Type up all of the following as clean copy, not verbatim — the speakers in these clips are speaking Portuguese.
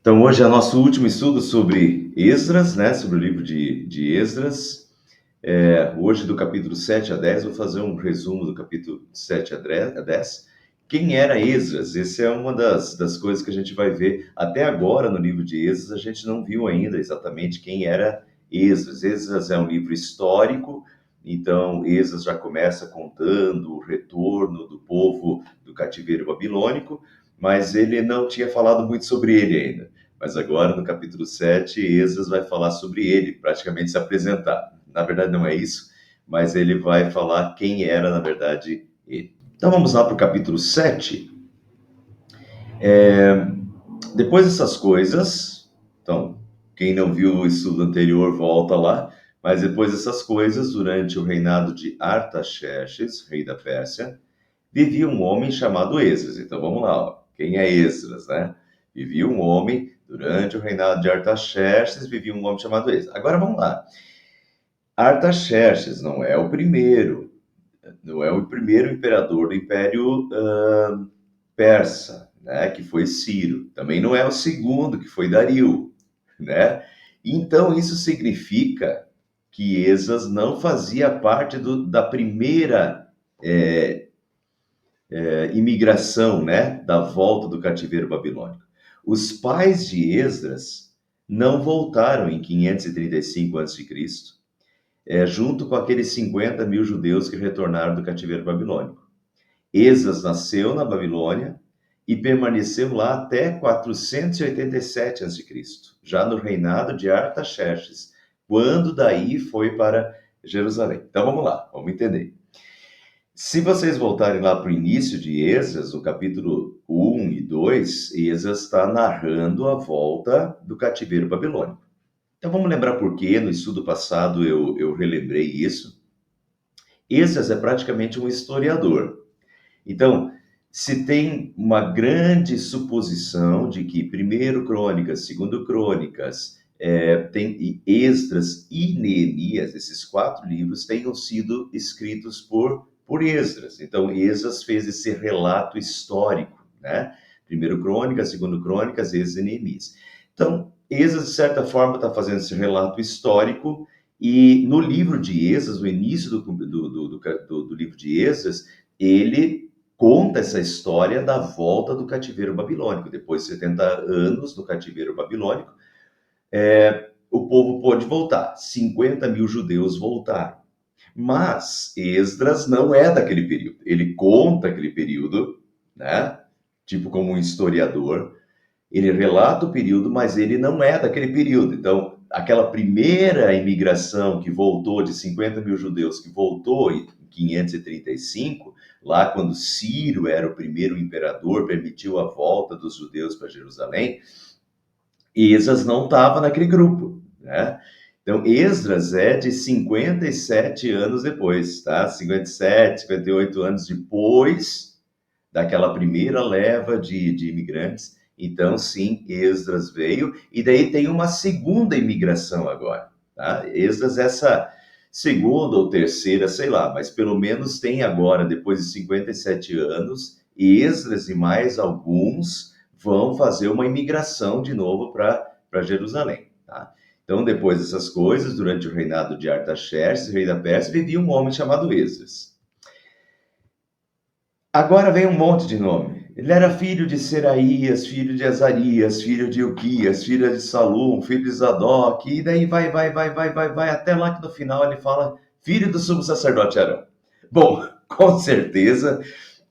Então, hoje é nosso último estudo sobre Esdras, né? Sobre o livro de Esdras. Hoje, do capítulo 7 a 10, vou fazer um resumo do capítulo 7 a 10. Quem era Esdras? Essa é uma das coisas que a gente vai ver. Até agora, no livro de Esdras, a gente não viu ainda exatamente quem era Esdras. Esdras é um livro histórico, então Esdras já começa contando o retorno do povo do cativeiro babilônico, mas ele não tinha falado muito sobre ele ainda. Mas agora, no capítulo 7, Esdras vai falar sobre ele, praticamente se apresentar. Na verdade, não é isso, mas ele vai falar quem era, na verdade, ele. Então, vamos lá para o capítulo 7. Depois dessas coisas, então, quem não viu o estudo anterior, volta lá, mas depois dessas coisas, durante o reinado de Artaxerxes, rei da Pérsia, vivia um homem chamado Esdras. Então, vamos lá, ó. Quem é Esdras, né? Vivia um homem, durante o reinado de Artaxerxes, vivia um homem chamado Esdras. Agora, vamos lá. Artaxerxes não é o primeiro imperador do Império Persa, né, que foi Ciro. Também não é o segundo, que foi Dario, né? Então, isso significa que Esdras não fazia parte da primeira imigração, né, da volta do cativeiro babilônico. Os pais de Esdras não voltaram em 535 a.C., junto com aqueles 50 mil judeus que retornaram do cativeiro babilônico. Esdras nasceu na Babilônia e permaneceu lá até 487 a.C., já no reinado de Artaxerxes, quando daí foi para Jerusalém. Então vamos lá, vamos entender. Se vocês voltarem lá para o início de Esdras, no capítulo 1 e 2, Esdras está narrando a volta do cativeiro babilônico. Então vamos lembrar por quê, no estudo passado eu relembrei isso. Esdras é praticamente um historiador. Então, se tem uma grande suposição de que primeiro Crônicas, segundo Crônicas, tem Esdras e Neemias, esses 4 livros, tenham sido escritos por Esdras. Então, Esdras fez esse relato histórico, né? Primeiro Crônicas, segundo Crônicas, Esdras e Neemias. Então, Esdras, de certa forma, está fazendo esse relato histórico, e no livro de Esdras, no início do livro de Esdras, ele conta essa história da volta do cativeiro babilônico. Depois de 70 anos no cativeiro babilônico, o povo pôde voltar. 50 mil judeus voltaram. Mas Esdras não é daquele período. Ele conta aquele período, né? Tipo como um historiador. Ele relata o período, mas ele não é daquele período. Então, aquela primeira imigração que voltou, de 50 mil judeus, que voltou em 535, lá quando Ciro era o primeiro imperador, permitiu a volta dos judeus para Jerusalém, Esdras não estava naquele grupo, né? Então, Esdras é de 57 anos depois, tá? 57, 58 anos depois daquela primeira leva de imigrantes. Então, sim, Esdras veio, e daí tem uma segunda imigração agora, tá? Esdras, essa segunda ou terceira, sei lá, mas pelo menos tem agora, depois de 57 anos, Esdras e mais alguns vão fazer uma imigração de novo para Jerusalém, tá? Então, depois dessas coisas, durante o reinado de Artaxerxes, rei da Pérsia, vivia um homem chamado Esdras. Agora vem um monte de nome. Ele era filho de Seraías, filho de Azarias, filho de Ilquias, filho de Salum, filho de Zadok, e daí vai, até lá que no final ele fala filho do sumo sacerdote Arão. Bom, com certeza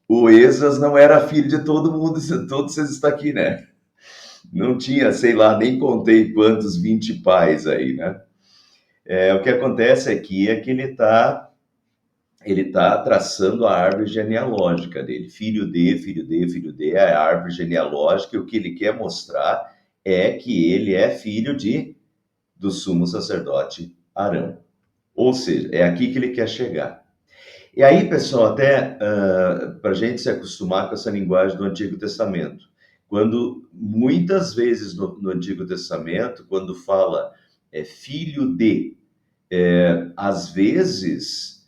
o Esdras não era filho de todo mundo, todos vocês estão aqui, né? Não tinha, sei lá, nem contei quantos 20 pais aí, né? O que acontece aqui é que ele está traçando a árvore genealógica dele. Filho de, filho de, filho de, é a árvore genealógica, e o que ele quer mostrar é que ele é filho do sumo sacerdote Arão. Ou seja, é aqui que ele quer chegar. E aí, pessoal, até para a gente se acostumar com essa linguagem do Antigo Testamento, quando muitas vezes no Antigo Testamento, quando fala filho de, às vezes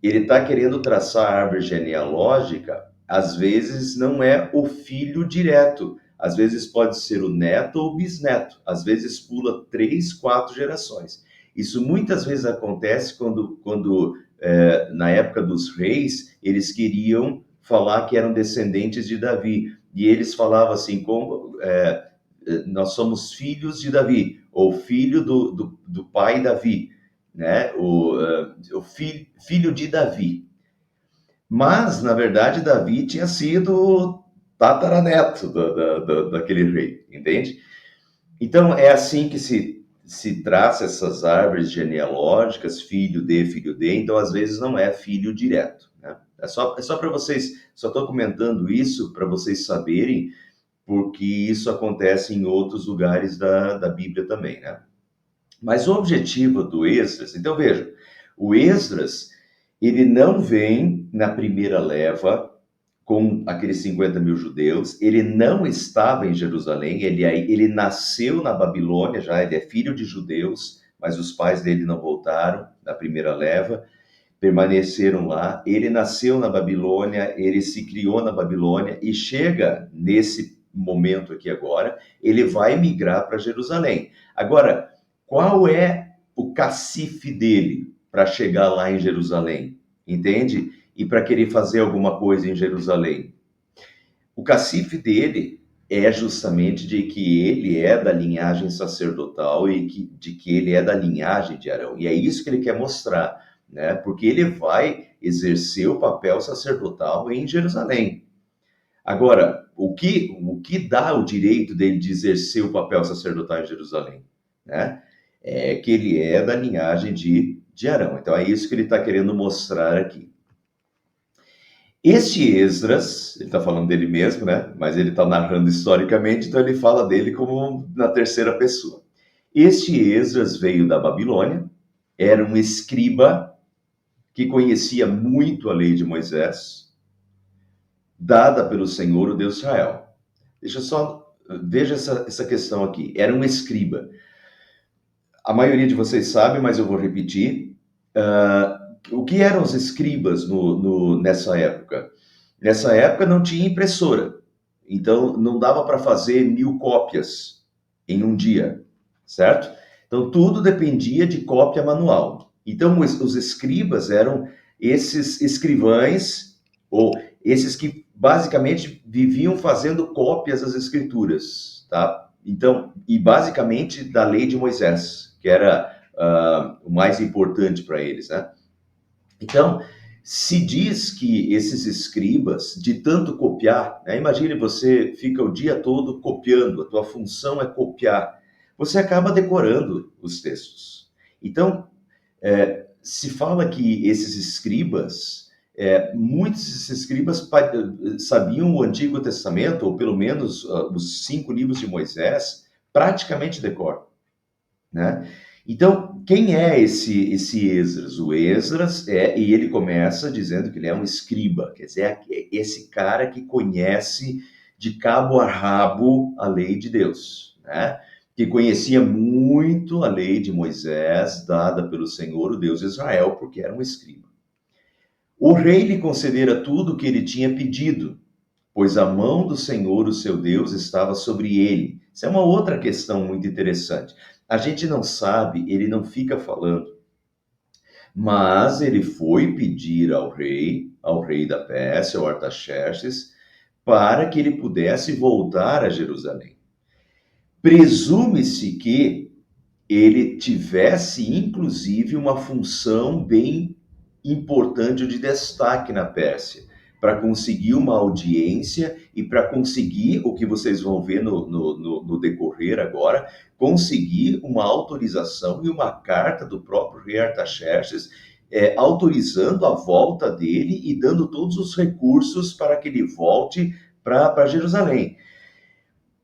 ele está querendo traçar a árvore genealógica, às vezes não é o filho direto, às vezes pode ser o neto ou o bisneto, às vezes pula 3, 4 gerações. Isso muitas vezes acontece quando na época dos reis, eles queriam falar que eram descendentes de Davi, e eles falavam assim, nós somos filhos de Davi, ou filho do pai Davi, né? O filho de Davi. Mas, na verdade, Davi tinha sido tataraneto daquele rei, entende? Então, é assim que se traça essas árvores genealógicas, filho de, então, às vezes, não é filho direto, né? É só para vocês, só estou comentando isso para vocês saberem, porque isso acontece em outros lugares da Bíblia também, né? Mas o objetivo do Esdras, então veja, o Esdras, ele não vem na primeira leva com aqueles 50 mil judeus, ele não estava em Jerusalém, ele nasceu na Babilônia já, ele é filho de judeus, mas os pais dele não voltaram na primeira leva, permaneceram lá, ele nasceu na Babilônia, ele se criou na Babilônia e chega nesse momento aqui agora, ele vai migrar para Jerusalém. Agora, qual é o cacife dele para chegar lá em Jerusalém? Entende? E para querer fazer alguma coisa em Jerusalém. O cacife dele é justamente de que ele é da linhagem sacerdotal e de que ele é da linhagem de Arão. E é isso que ele quer mostrar, né? Porque ele vai exercer o papel sacerdotal em Jerusalém. Agora, o que dá o direito dele de exercer o papel sacerdotal em Jerusalém, né? É que ele é da linhagem de Arão. Então, é isso que ele está querendo mostrar aqui. Este Esdras, ele está falando dele mesmo, né? Mas ele está narrando historicamente, então ele fala dele como na terceira pessoa. Este Esdras veio da Babilônia, era um escriba que conhecia muito a lei de Moisés, dada pelo Senhor, o Deus de Israel. Veja essa questão aqui. Era um escriba. A maioria de vocês sabe, mas eu vou repetir. O que eram os escribas nessa época? Nessa época não tinha impressora, então não dava para fazer 1000 cópias em um dia, certo? Então tudo dependia de cópia manual. Então os escribas eram esses escrivães, ou esses que basicamente viviam fazendo cópias das escrituras, tá? Então, e basicamente da lei de Moisés, que era o mais importante para eles, né? Então, se diz que esses escribas, de tanto copiar, né? Imagine você fica o dia todo copiando, a tua função é copiar, você acaba decorando os textos. Então, se fala que esses escribas, muitos desses escribas sabiam o Antigo Testamento, ou pelo menos os 5 livros de Moisés, praticamente de cor, né? Então, quem é esse Esdras? O Esdras e ele começa dizendo que ele é um escriba, quer dizer, esse cara que conhece de cabo a rabo a lei de Deus, né? Que conhecia muito a lei de Moisés, dada pelo Senhor, o Deus de Israel, porque era um escriba. O rei lhe concedera tudo o que ele tinha pedido, pois a mão do Senhor, o seu Deus, estava sobre ele. Isso é uma outra questão muito interessante. A gente não sabe, ele não fica falando, mas ele foi pedir ao rei da Pérsia, ao Artaxerxes, para que ele pudesse voltar a Jerusalém. Presume-se que ele tivesse, inclusive, uma função bem importante de destaque na Pérsia, para conseguir uma audiência e para conseguir, o que vocês vão ver no decorrer agora, conseguir uma autorização e uma carta do próprio rei Artaxerxes, autorizando a volta dele e dando todos os recursos para que ele volte para Jerusalém.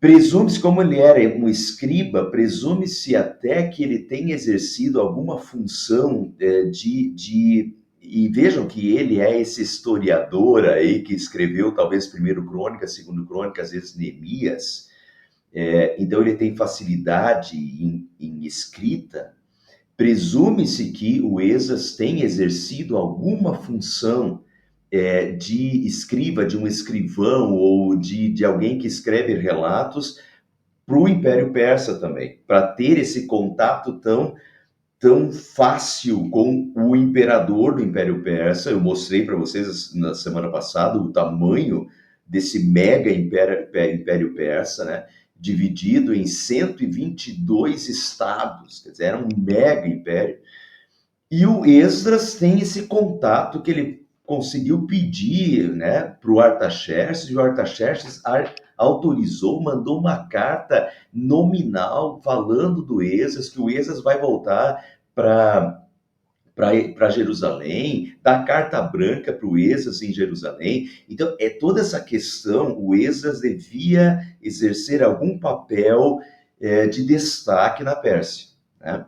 Presume-se, como ele era um escriba, presume-se até que ele tenha exercido alguma função e vejam que ele é esse historiador aí que escreveu talvez primeiro Crônicas, segundo Crônicas, às vezes Neemias. Então ele tem facilidade em escrita. Presume-se que o Esdras tenha exercido alguma função de escriba, de um escrivão ou de alguém que escreve relatos para o Império Persa também, para ter esse contato tão fácil com o imperador do Império Persa. Eu mostrei para vocês na semana passada o tamanho desse mega Império Persa, né? Dividido em 122 estados, quer dizer, era um mega império. E o Esdras tem esse contato que ele conseguiu pedir, né, para o Artaxerxes, e o Artaxerxes autorizou, mandou uma carta nominal falando do Esdras, que o Esdras vai voltar para Jerusalém, dá carta branca para o Esdras em Jerusalém. Então, é toda essa questão, o Esdras devia exercer algum papel de destaque na Pérsia, né?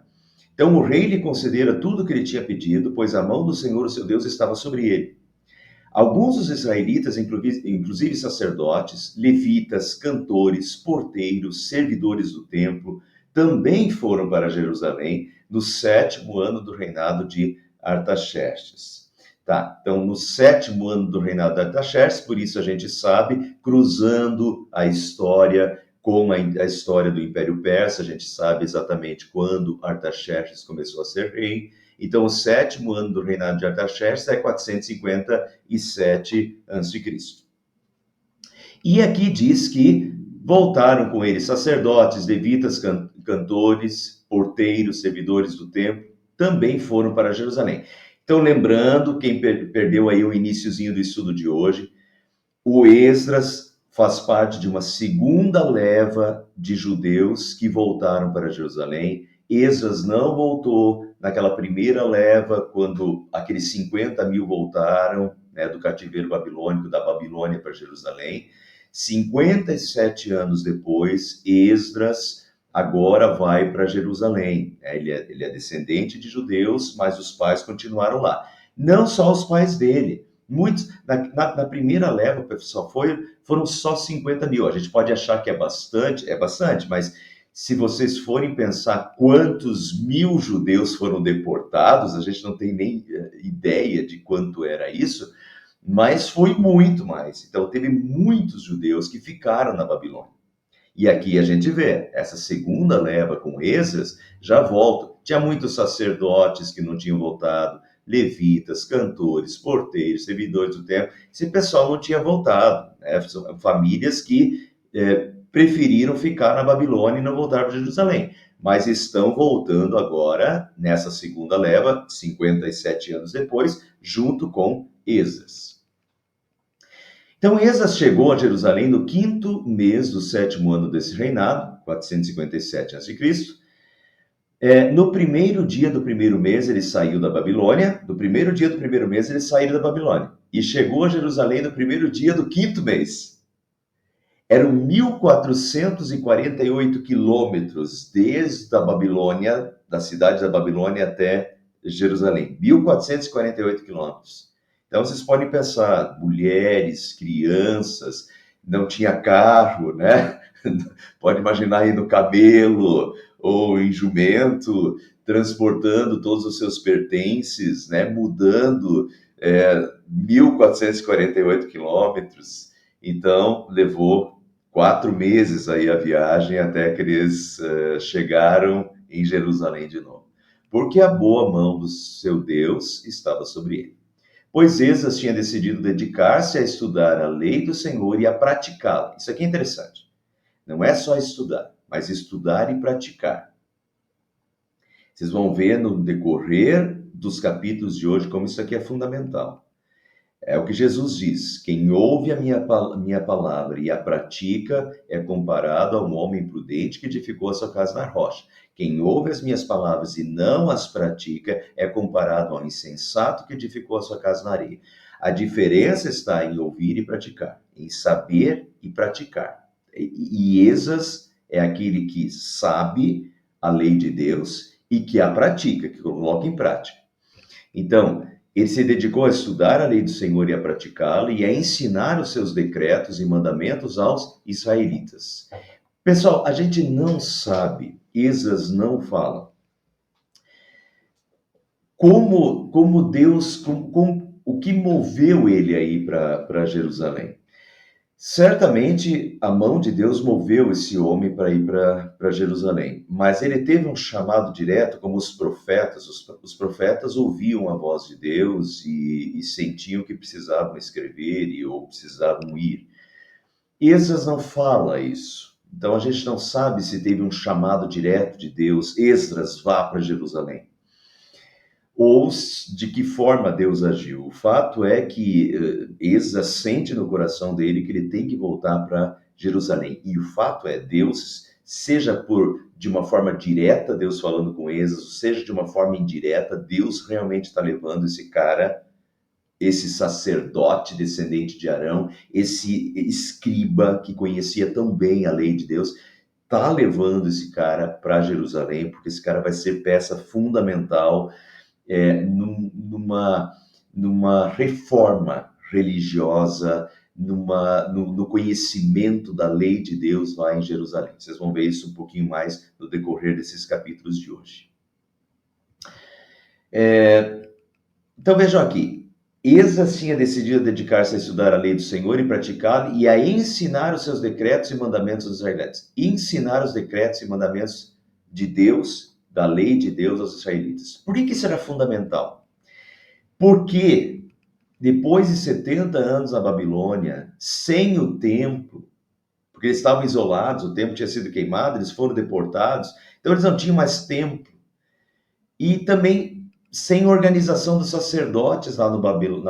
Então o rei lhe concedera tudo o que ele tinha pedido, pois a mão do Senhor, o seu Deus, estava sobre ele. Alguns dos israelitas, inclusive sacerdotes, levitas, cantores, porteiros, servidores do templo, também foram para Jerusalém no 7º ano do reinado de Artaxerxes. Tá, então no 7º ano do reinado de Artaxerxes, por isso a gente sabe, cruzando a história com a história do Império Persa, a gente sabe exatamente quando Artaxerxes começou a ser rei. Então, o 7º ano do reinado de Artaxerxes é 457 a.C. E aqui diz que voltaram com ele sacerdotes, levitas, cantores, porteiros, servidores do templo, também foram para Jerusalém. Então, lembrando, quem perdeu aí o iniciozinho do estudo de hoje, o Esdras faz parte de uma segunda leva de judeus que voltaram para Jerusalém. Esdras não voltou naquela primeira leva, quando aqueles 50 mil voltaram, né, do cativeiro babilônico, da Babilônia para Jerusalém. 57 anos depois, Esdras agora vai para Jerusalém. Ele é descendente de judeus, mas os pais continuaram lá. Não só os pais dele. Muitos, na primeira leva, pessoal, foram só 50 mil. A gente pode achar que é bastante, mas se vocês forem pensar quantos mil judeus foram deportados, a gente não tem nem ideia de quanto era isso, mas foi muito mais. Então, teve muitos judeus que ficaram na Babilônia. E aqui a gente vê, essa segunda leva com Esdras já volta. Tinha muitos sacerdotes que não tinham voltado, levitas, cantores, porteiros, servidores do templo. Esse pessoal não tinha voltado, né? São famílias que preferiram ficar na Babilônia e não voltar para Jerusalém. Mas estão voltando agora, nessa segunda leva, 57 anos depois, junto com Esdras. Então, Esdras chegou a Jerusalém no 5º mês do 7º ano desse reinado, 457 a.C. No primeiro dia do primeiro mês, ele saiu da Babilônia. No primeiro dia do primeiro mês, ele saiu da Babilônia. E chegou a Jerusalém no primeiro dia do 5º mês. Eram 1.448 quilômetros desde a Babilônia, da cidade da Babilônia até Jerusalém. 1.448 quilômetros. Então, vocês podem pensar, mulheres, crianças, não tinha carro, né? Pode imaginar aí no camelo ou em jumento, transportando todos os seus pertences, né? Mudando 1.448 quilômetros. Então, levou 4 meses aí a viagem até que eles chegaram em Jerusalém de novo. Porque a boa mão do seu Deus estava sobre ele. Pois Esdras tinha decidido dedicar-se a estudar a lei do Senhor e a praticá-la. Isso aqui é interessante. Não é só estudar, mas estudar e praticar. Vocês vão ver no decorrer dos capítulos de hoje como isso aqui é fundamental. É o que Jesus diz: quem ouve a minha palavra e a pratica é comparado a um homem prudente que edificou a sua casa na rocha. Quem ouve as minhas palavras e não as pratica é comparado ao insensato que edificou a sua casa na areia. A diferença está em ouvir e praticar, em saber e praticar. E Esdras é aquele que sabe a lei de Deus e que a pratica, que coloca em prática. Então, ele se dedicou a estudar a lei do Senhor e a praticá-la e a ensinar os seus decretos e mandamentos aos israelitas. Pessoal, a gente não sabe, Esdras não fala, como Deus, o que moveu ele aí para Jerusalém? Certamente a mão de Deus moveu esse homem para ir para Jerusalém, mas ele teve um chamado direto, como os profetas. Os profetas ouviam a voz de Deus e sentiam que precisavam escrever ou precisavam ir. Esdras não fala isso. Então a gente não sabe se teve um chamado direto de Deus, Esdras vá para Jerusalém, ou de que forma Deus agiu. O fato é que Esdras sente no coração dele que ele tem que voltar para Jerusalém. E o fato é, Deus, seja de uma forma direta, Deus falando com Esdras, seja de uma forma indireta, Deus realmente está levando esse cara, esse sacerdote descendente de Arão, esse escriba que conhecia tão bem a lei de Deus, está levando esse cara para Jerusalém, porque esse cara vai ser peça fundamental numa reforma religiosa, no conhecimento da lei de Deus lá em Jerusalém. Vocês vão ver isso um pouquinho mais no decorrer desses capítulos de hoje. Então vejam aqui, Esdras tinha decidido dedicar-se a estudar a lei do Senhor e praticá-la e a ensinar os seus decretos e mandamentos aos israelitas. Ensinar os decretos e mandamentos de Deus, da lei de Deus aos israelitas. Por que isso era fundamental? Porque depois de 70 anos na Babilônia, sem o templo, porque eles estavam isolados, o templo tinha sido queimado, eles foram deportados, então eles não tinham mais templo. E também sem organização dos sacerdotes lá na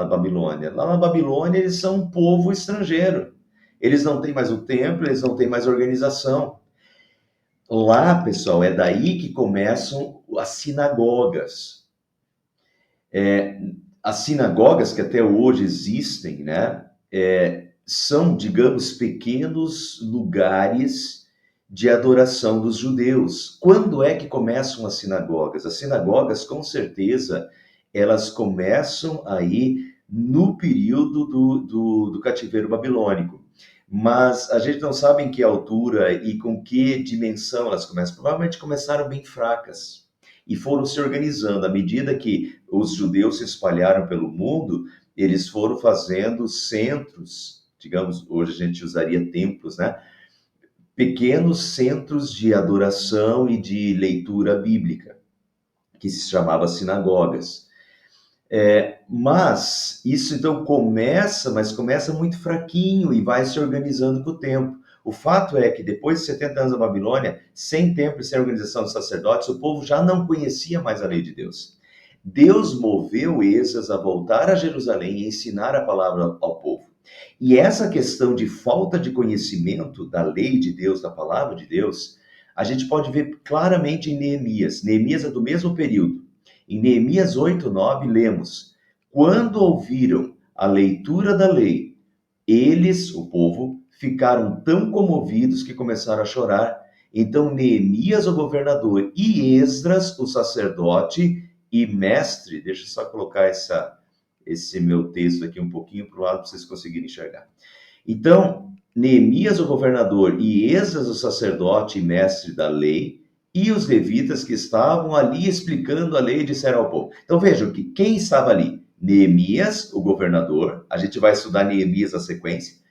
Babilônia. Lá na Babilônia eles são um povo estrangeiro. Eles não têm mais o templo, eles não têm mais organização. Lá, pessoal, é daí que começam as sinagogas. As sinagogas que até hoje existem, né, são, digamos, pequenos lugares de adoração dos judeus. Quando é que começam as sinagogas? As sinagogas, com certeza, elas começam aí no período do cativeiro babilônico. Mas a gente não sabe em que altura e com que dimensão elas começam. Provavelmente começaram bem fracas e foram se organizando. À medida que os judeus se espalharam pelo mundo, eles foram fazendo centros, digamos, hoje a gente usaria templos, né? Pequenos centros de adoração e de leitura bíblica, que se chamava sinagogas. Mas isso então mas começa muito fraquinho e vai se organizando com o tempo. O fato é que depois de 70 anos da Babilônia, sem templo e sem organização dos sacerdotes, o povo já não conhecia mais a lei de Deus. Deus moveu Esdras a voltar a Jerusalém e ensinar a palavra ao povo. E essa questão de falta de conhecimento da lei de Deus, da palavra de Deus, a gente pode ver claramente em Neemias. Neemias é do mesmo período. Em Neemias 8:9 lemos: quando ouviram a leitura da lei, eles, o povo, ficaram tão comovidos que começaram a chorar. Então Neemias, o governador, e Esdras, o sacerdote e mestre, deixa eu só colocar esse meu texto aqui um pouquinho para o lado para vocês conseguirem enxergar. Então, Neemias, o governador, e Esdras, o sacerdote e mestre da lei, e os levitas que estavam ali explicando a lei, disseram ao povo. Então vejam que quem estava ali? Neemias, o governador, a gente vai estudar Neemias na sequência,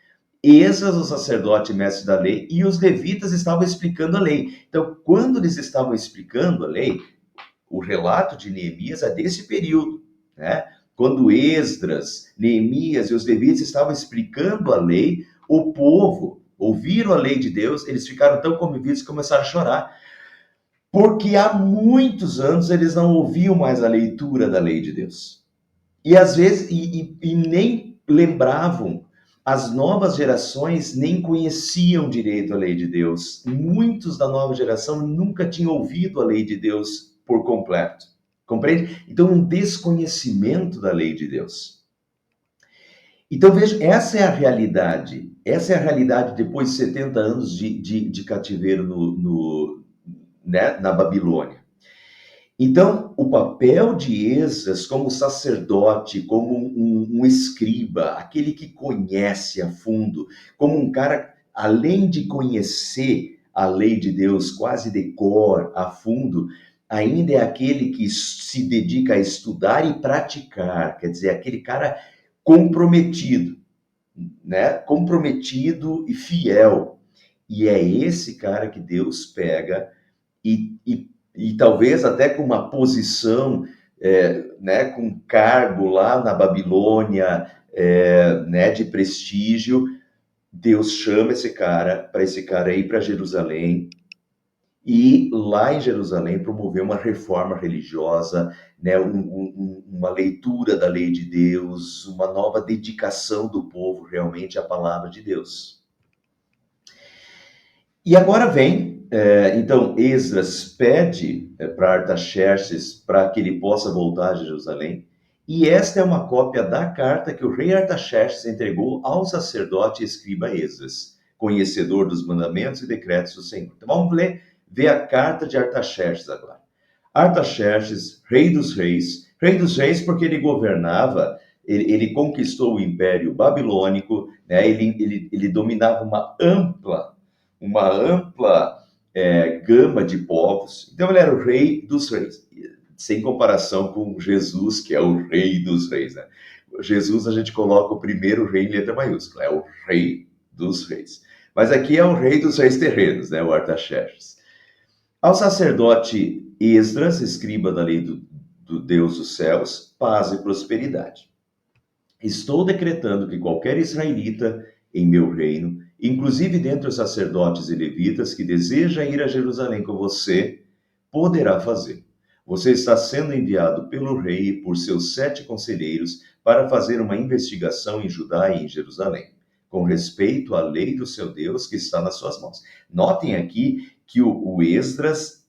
Esdras, o sacerdote e mestre da lei, e os levitas estavam explicando a lei. Então, quando eles estavam explicando a lei, o relato de Neemias é desse período, né? Quando Esdras, Neemias e os levitas estavam explicando a lei, o povo ouviram a lei de Deus, eles ficaram tão comovidos que começaram a chorar, porque há muitos anos eles não ouviam mais a leitura da lei de Deus. E às vezes, e nem lembravam, as novas gerações nem conheciam direito a lei de Deus. Muitos da nova geração nunca tinham ouvido a lei de Deus por completo. Compreende? Então, um desconhecimento da lei de Deus. Então, veja, essa é a realidade. Essa é a realidade depois de 70 anos de cativeiro né, na Babilônia. Então, o papel de Esdras como sacerdote, como um escriba, aquele que conhece a fundo, como um cara, além de conhecer a lei de Deus quase de cor, a fundo, ainda é aquele que se dedica a estudar e praticar, quer dizer, aquele cara comprometido, né? Comprometido e fiel. E é esse cara que Deus pega e talvez até com uma posição, né, com cargo lá na Babilônia, né, de prestígio, Deus chama esse cara para esse cara ir para Jerusalém e lá em Jerusalém promover uma reforma religiosa, né, uma leitura da lei de Deus, uma nova dedicação do povo realmente à palavra de Deus. E agora vem, então, Esdras pede para Artaxerxes para que ele possa voltar a Jerusalém, e esta é uma cópia da carta que o rei Artaxerxes entregou ao sacerdote e escriba Esdras, conhecedor dos mandamentos e decretos do Senhor. Então vamos ver a carta de Artaxerxes agora. Artaxerxes, rei dos reis porque ele governava, ele conquistou o Império Babilônico, né? Ele dominava uma ampla gama de povos. Então ele era o rei dos reis, sem comparação com Jesus, que é o rei dos reis, né? Jesus a gente coloca o primeiro rei em letra maiúscula, é o rei dos reis. Mas aqui é o rei dos reis terrenos, né? O Artaxerxes. Ao sacerdote Esdras, escriba da lei do Deus dos céus, paz e prosperidade. Estou decretando que qualquer israelita em meu reino, inclusive dentre os sacerdotes e levitas que deseja ir a Jerusalém com você, poderá fazer. Você está sendo enviado pelo rei e por seus 7 conselheiros para fazer uma investigação em Judá e em Jerusalém, com respeito à lei do seu Deus que está nas suas mãos. Notem aqui que o Esdras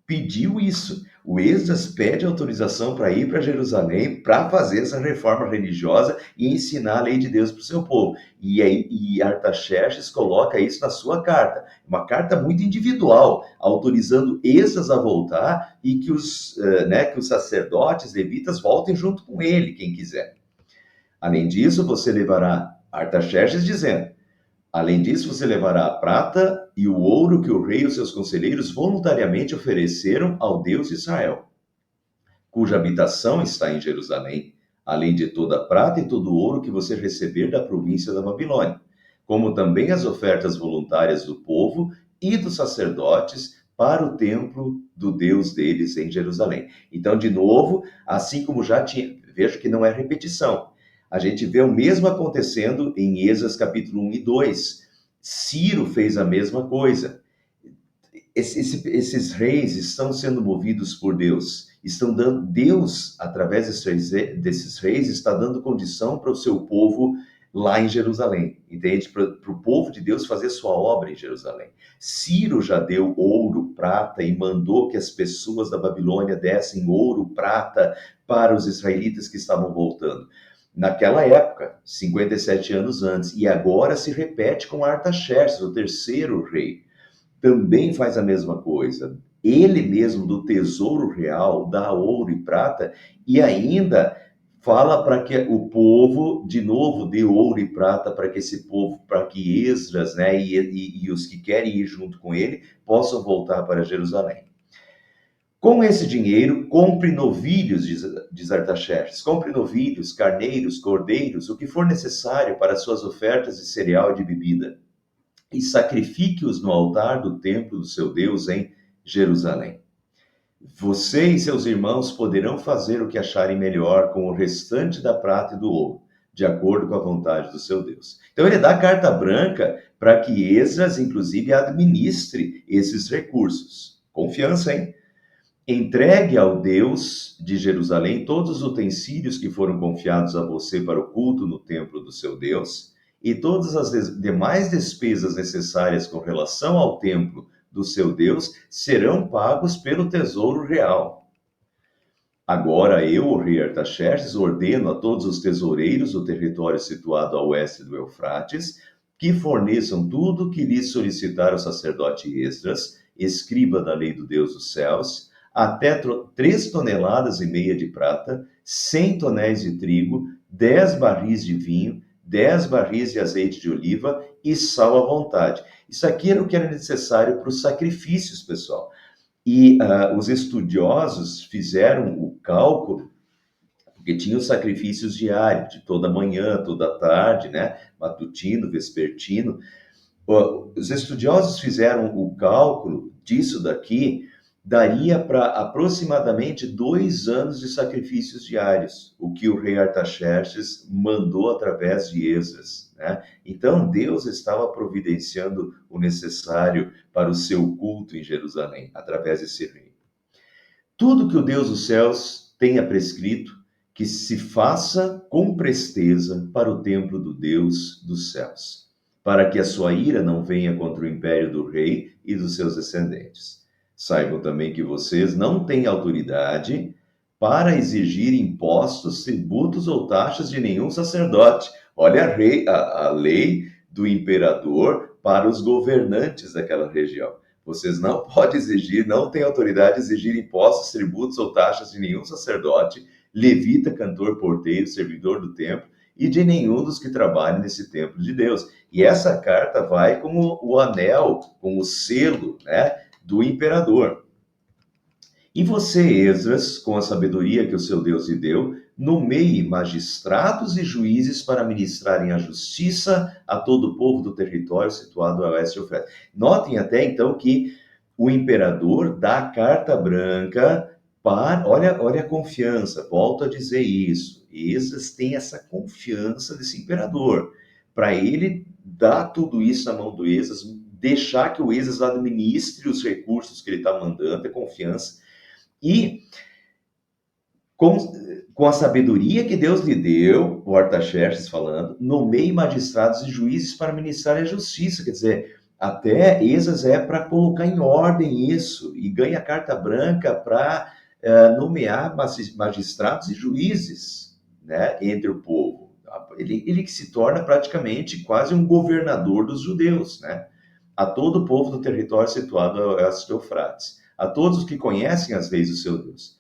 pediu isso. O Esdras pede autorização para ir para Jerusalém para fazer essa reforma religiosa e ensinar a lei de Deus para o seu povo. E Artaxerxes coloca isso na sua carta, uma carta muito individual, autorizando Esdras a voltar e que os sacerdotes levitas voltem junto com ele, quem quiser. Além disso, você levará, Artaxerxes dizendo, além disso, você levará a prata e o ouro que o rei e os seus conselheiros voluntariamente ofereceram ao Deus de Israel, cuja habitação está em Jerusalém, além de toda a prata e todo o ouro que você receber da província da Babilônia, como também as ofertas voluntárias do povo e dos sacerdotes para o templo do Deus deles em Jerusalém. Então, de novo, assim como já tinha, vejo que não é repetição. A gente vê o mesmo acontecendo em Esdras capítulo 1 e 2. Ciro fez a mesma coisa. Esses reis estão sendo movidos por Deus. Estão dando, Deus, através desses reis, está dando condição para o seu povo lá em Jerusalém, entende? Para o povo de Deus fazer sua obra em Jerusalém. Ciro já deu ouro, prata e mandou que as pessoas da Babilônia dessem ouro, prata para os israelitas que estavam voltando. Naquela época, 57 anos antes, e agora se repete com Artaxerxes, o terceiro rei. Também faz a mesma coisa. Ele mesmo, do tesouro real, dá ouro e prata, e ainda fala para que o povo, de novo, dê ouro e prata para que esse povo, para que Esdras, né, e os que querem ir junto com ele, possam voltar para Jerusalém. Com esse dinheiro, compre novilhos, diz Artaxerxes, compre novilhos, carneiros, cordeiros, o que for necessário para suas ofertas de cereal e de bebida, e sacrifique-os no altar do templo do seu Deus em Jerusalém. Você e seus irmãos poderão fazer o que acharem melhor com o restante da prata e do ouro, de acordo com a vontade do seu Deus. Então ele dá carta branca para que Esdras, inclusive, administre esses recursos. Confiança, hein? Entregue ao Deus de Jerusalém todos os utensílios que foram confiados a você para o culto no templo do seu Deus, e todas as demais despesas necessárias com relação ao templo do seu Deus serão pagos pelo tesouro real. Agora eu, o rei Artaxerxes, ordeno a todos os tesoureiros do território situado a oeste do Eufrates que forneçam tudo que lhes solicitar o sacerdote Esdras, escriba da lei do Deus dos céus, até 3,5 toneladas de prata, 100 tonéis de trigo, 10 barris de vinho, 10 barris de azeite de oliva e sal à vontade. Isso aqui era o que era necessário para os sacrifícios, pessoal. E os estudiosos fizeram o cálculo, porque tinha os sacrifícios diários, de toda manhã, toda tarde, né? Matutino, vespertino. Os estudiosos fizeram o cálculo disso daqui, daria para aproximadamente 2 anos de sacrifícios diários, o que o rei Artaxerxes mandou através de Esdras, né? Então Deus estava providenciando o necessário para o seu culto em Jerusalém, através desse rei. Tudo que o Deus dos céus tenha prescrito, que se faça com presteza para o templo do Deus dos céus, para que a sua ira não venha contra o império do rei e dos seus descendentes. Saibam também que vocês não têm autoridade para exigir impostos, tributos ou taxas de nenhum sacerdote. Olha a lei do imperador para os governantes daquela região. Vocês não podem exigir, não têm autoridade de exigir impostos, tributos ou taxas de nenhum sacerdote, levita, cantor, porteiro, servidor do templo e de nenhum dos que trabalham nesse templo de Deus. E essa carta vai como o anel, com o selo, né, do imperador. E você, Esdras, com a sabedoria que o seu Deus lhe deu, nomeie magistrados e juízes para ministrarem a justiça a todo o povo do território situado a oeste de Eufrates. Notem até então que o imperador dá a carta branca para. Olha a confiança, volto a dizer isso. Esdras tem essa confiança desse imperador, para ele dar tudo isso na mão do Esdras, deixar que o Esdras administre os recursos que ele está mandando, é confiança. E com a sabedoria que Deus lhe deu, o Artaxerxes falando, nomeie magistrados e juízes para ministrar a justiça. Quer dizer, até Esdras é para colocar em ordem isso, e ganha carta branca para nomear magistrados e juízes, né, entre o povo. Ele que se torna praticamente quase um governador dos judeus, né? A todo o povo do território situado ao oeste de Eufrates, a todos os que conhecem as leis do seu Deus.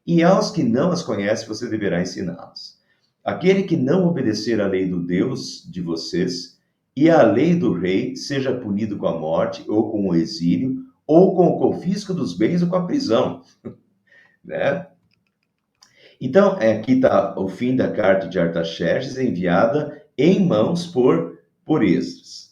E aos que não as conhecem, você deverá ensiná-los. Aquele que não obedecer à lei do Deus de vocês e à lei do rei, seja punido com a morte, ou com o exílio, ou com o confisco dos bens, ou com a prisão. Né? Então, aqui está o fim da carta de Artaxerxes, enviada em mãos por Esdras.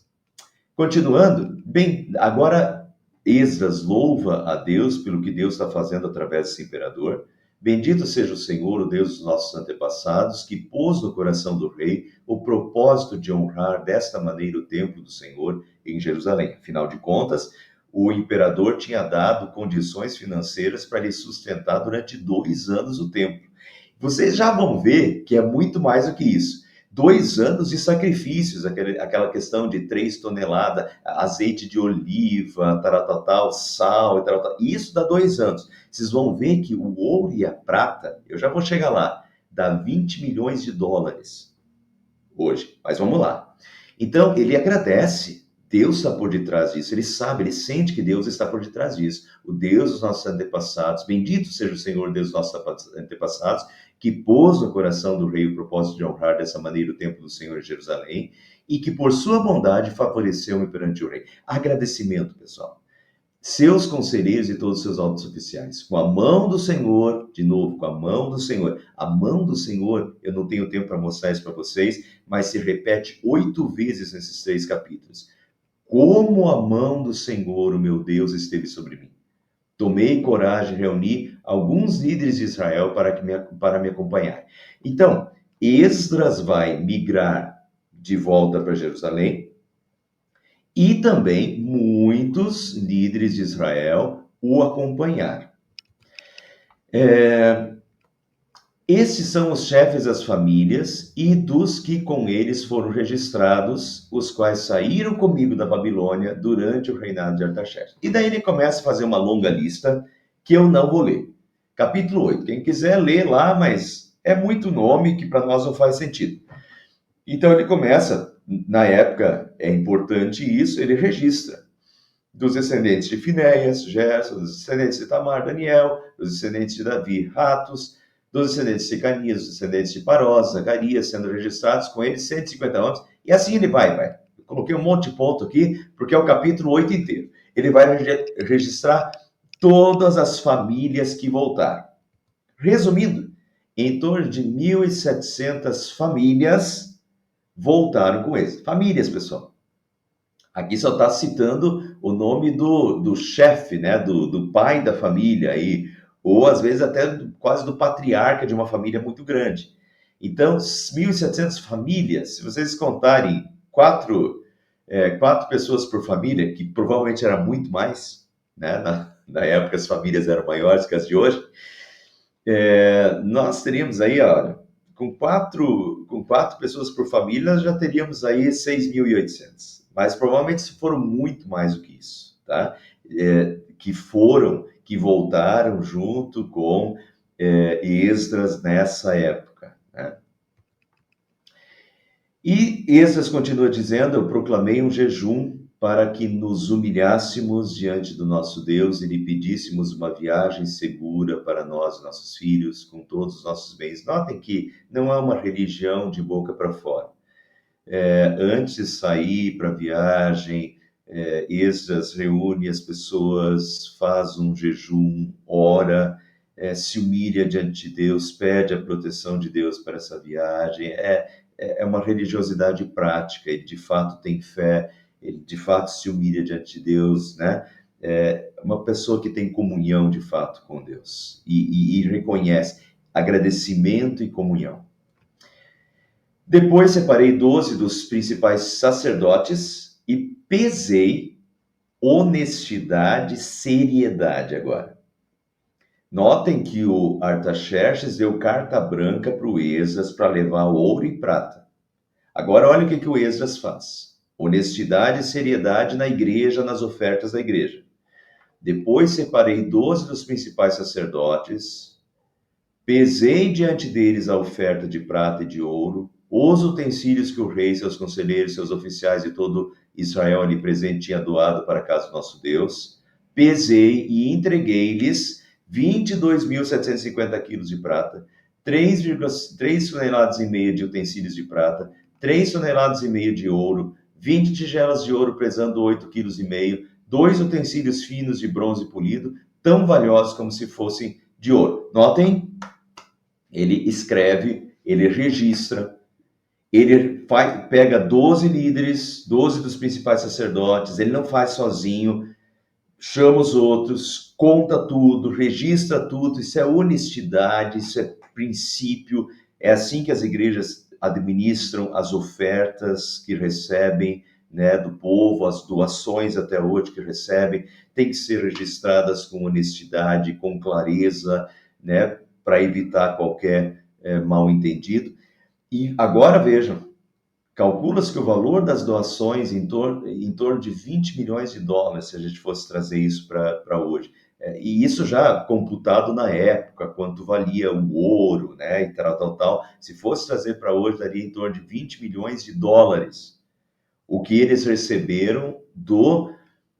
Continuando, bem, agora Esdras louva a Deus pelo que Deus está fazendo através desse imperador. Bendito seja o Senhor, o Deus dos nossos antepassados, que pôs no coração do rei o propósito de honrar desta maneira o templo do Senhor em Jerusalém. Afinal de contas, o imperador tinha dado condições financeiras para lhe sustentar durante 2 anos o templo. Vocês já vão ver que é muito mais do que isso. 2 anos de sacrifícios, aquela questão de 3 toneladas, azeite de oliva, tal, sal, tal. Isso dá 2 anos. Vocês vão ver que o ouro e a prata, eu já vou chegar lá, dá 20 milhões de dólares hoje. Mas vamos lá. Então, ele agradece. Deus está por detrás disso. Ele sabe, ele sente que Deus está por detrás disso. O Deus dos nossos antepassados, bendito seja o Senhor, Deus dos nossos antepassados, que pôs no coração do rei o propósito de honrar dessa maneira o templo do Senhor em Jerusalém, e que por sua bondade favoreceu-me perante o rei. Agradecimento, pessoal. Seus conselheiros e todos os seus altos oficiais, com a mão do Senhor, de novo, com a mão do Senhor. A mão do Senhor, eu não tenho tempo para mostrar isso para vocês, mas se repete 8 vezes nesses 3 capítulos. Como a mão do Senhor, o meu Deus, esteve sobre mim. Tomei coragem, reuni alguns líderes de Israel para me acompanhar. Então, Esdras vai migrar de volta para Jerusalém e também muitos líderes de Israel o acompanhar. Esses são os chefes das famílias e dos que com eles foram registrados, os quais saíram comigo da Babilônia durante o reinado de Artaxerxes. E daí ele começa a fazer uma longa lista que eu não vou ler. Capítulo 8. Quem quiser ler lá, mas é muito nome que para nós não faz sentido. Então ele começa, na época é importante isso, ele registra dos descendentes de Finéias, Gerson, dos descendentes de Tamar, Daniel, dos descendentes de Davi, Ratos, dos descendentes de Secanias, dos descendentes de Parós, Zacarias, sendo registrados com ele 150 homens, e assim ele vai. Eu coloquei um monte de ponto aqui, porque é o capítulo 8 inteiro. Ele vai registrar todas as famílias que voltaram. Resumindo, em torno de 1.700 famílias voltaram com êxito. Famílias, pessoal. Aqui só está citando o nome do chefe, né? Do pai da família, aí, ou às vezes até quase do patriarca de uma família muito grande. Então, 1.700 famílias, se vocês contarem quatro pessoas por família, que provavelmente era muito mais, né? Na época as famílias eram maiores que as de hoje, nós teríamos aí, ó, com quatro pessoas por família, nós já teríamos aí 6.800. Mas provavelmente foram muito mais do que isso, tá? Que voltaram junto com Esdras nessa época, né? E Esdras continua dizendo: eu proclamei um jejum para que nos humilhássemos diante do nosso Deus e lhe pedíssemos uma viagem segura para nós e nossos filhos, com todos os nossos bens. Notem que não é uma religião de boca para fora. Antes de sair para a viagem, Esdras reúne as pessoas, faz um jejum, ora, se humilha diante de Deus, pede a proteção de Deus para essa viagem. É uma religiosidade prática, ele de fato tem fé, ele de fato se humilha diante de Deus, né? É uma pessoa que tem comunhão de fato com Deus e reconhece agradecimento e comunhão. Depois separei 12 dos principais sacerdotes e pesei honestidade, seriedade agora. Notem que o Artaxerxes deu carta branca para o Esdras para levar ouro e prata. Agora olha o que o Esdras faz. Honestidade e seriedade na igreja, nas ofertas da igreja. Depois separei 12 dos principais sacerdotes, pesei diante deles a oferta de prata e de ouro, os utensílios que o rei, seus conselheiros, seus oficiais e todo Israel ali presente tinha doado para a casa do nosso Deus. Pesei e entreguei-lhes 22.750 quilos de prata, 3,3 toneladas e meia de utensílios de prata, 3 toneladas e meia de ouro, 20 tigelas de ouro pesando 8,5 quilos, 2 utensílios finos de bronze polido, tão valiosos como se fossem de ouro. Notem, ele escreve, ele registra, ele pega 12 líderes, 12 dos principais sacerdotes, ele não faz sozinho, chama os outros, conta tudo, registra tudo. Isso é honestidade, isso é princípio, é assim que as igrejas administram as ofertas que recebem, né, do povo, as doações até hoje que recebem, tem que ser registradas com honestidade, com clareza, né, para evitar qualquer mal entendido. E agora vejam, calcula-se que o valor das doações em torno de 20 milhões de dólares, se a gente fosse trazer isso para hoje. E isso já computado na época, quanto valia o ouro, né, e tal. Se fosse trazer para hoje, daria em torno de 20 milhões de dólares. O que eles receberam do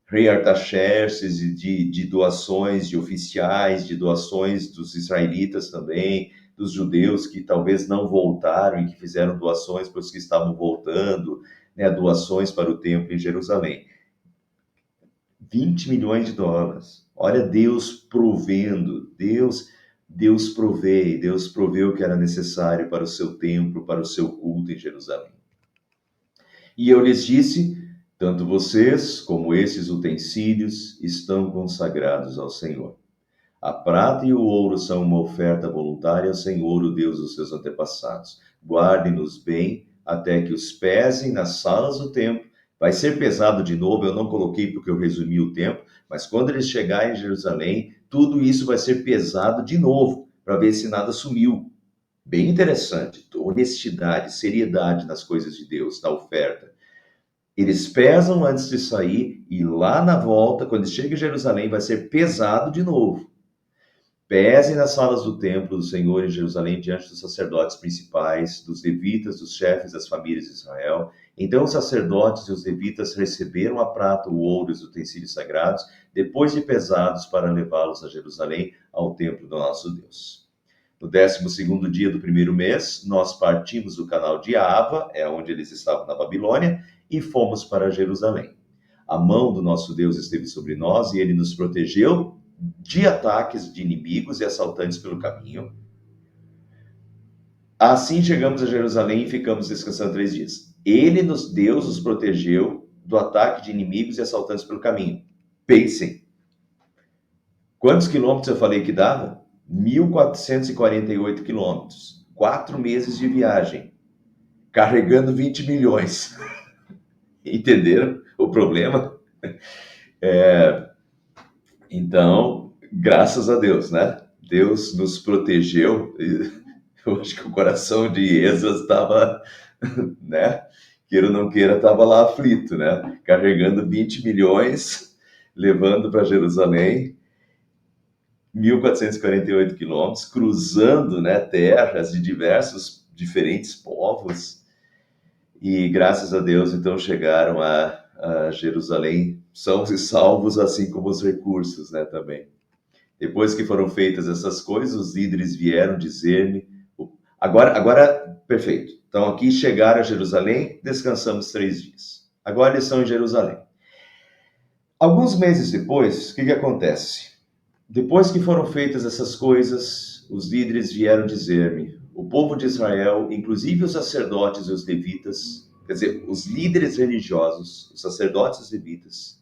rei Artaxerxes, de doações de oficiais, de doações dos israelitas também, dos judeus que talvez não voltaram e que fizeram doações para os que estavam voltando, né, doações para o templo em Jerusalém. 20 milhões de dólares. Olha Deus provendo, Deus provê, Deus proveu o que era necessário para o seu templo, para o seu culto em Jerusalém. E eu lhes disse: tanto vocês como esses utensílios estão consagrados ao Senhor. A prata e o ouro são uma oferta voluntária ao Senhor, o Deus dos seus antepassados. Guardem-nos bem até que os pesem nas salas do templo. Vai ser pesado de novo, eu não coloquei porque eu resumi o tempo, mas quando eles chegarem em Jerusalém, tudo isso vai ser pesado de novo, para ver se nada sumiu. Bem interessante, honestidade, seriedade nas coisas de Deus, na oferta. Eles pesam antes de sair e lá na volta, quando chega em Jerusalém, vai ser pesado de novo. Pesem nas salas do templo do Senhor em Jerusalém diante dos sacerdotes principais, dos levitas, dos chefes das famílias de Israel. Então os sacerdotes e os levitas receberam a prata, o ouro e os utensílios sagrados, depois de pesados para levá-los a Jerusalém, ao templo do nosso Deus. No 12º dia do primeiro mês, nós partimos do canal de Ava, onde eles estavam na Babilônia, e fomos para Jerusalém. A mão do nosso Deus esteve sobre nós e ele nos protegeu de ataques de inimigos e assaltantes pelo caminho. Assim chegamos a Jerusalém e ficamos descansando 3 dias. Deus nos protegeu do ataque de inimigos e assaltantes pelo caminho. Pensem, quantos quilômetros eu falei que dava? 1.448 quilômetros. 4 meses de viagem, carregando 20 milhões. Entenderam o problema? Então, graças a Deus, né? Deus nos protegeu. Eu acho que o coração de Esdras estava, né? Queira ou não queira, estava lá aflito, né? Carregando 20 milhões, levando para Jerusalém, 1.448 quilômetros, cruzando, né, terras de diferentes povos. E graças a Deus, então, chegaram a Jerusalém, sãos e salvos, assim como os recursos, né, também. Depois que foram feitas essas coisas, os líderes vieram dizer-me. Agora, perfeito. Então, aqui chegaram a Jerusalém, descansamos 3 dias. Agora eles estão em Jerusalém. Alguns meses depois, o que acontece? Depois que foram feitas essas coisas, os líderes vieram dizer-me: o povo de Israel, inclusive os sacerdotes e os levitas, quer dizer, os líderes religiosos, os sacerdotes e os levitas,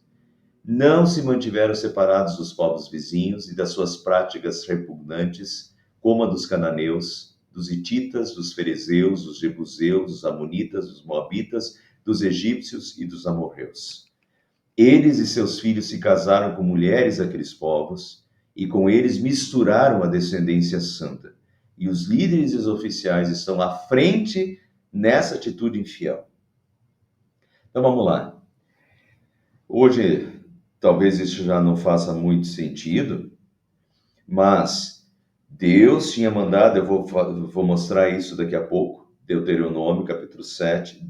não se mantiveram separados dos povos vizinhos e das suas práticas repugnantes, como a dos cananeus, dos hititas, dos ferezeus, dos jebuseus, dos amonitas, dos moabitas, dos egípcios e dos amorreus. Eles e seus filhos se casaram com mulheres daqueles povos e com eles misturaram a descendência santa. E os líderes e os oficiais estão à frente nessa atitude infiel. Então vamos lá. Hoje, talvez isso já não faça muito sentido, mas Deus tinha mandado, eu vou mostrar isso daqui a pouco, Deuteronômio, capítulo 7,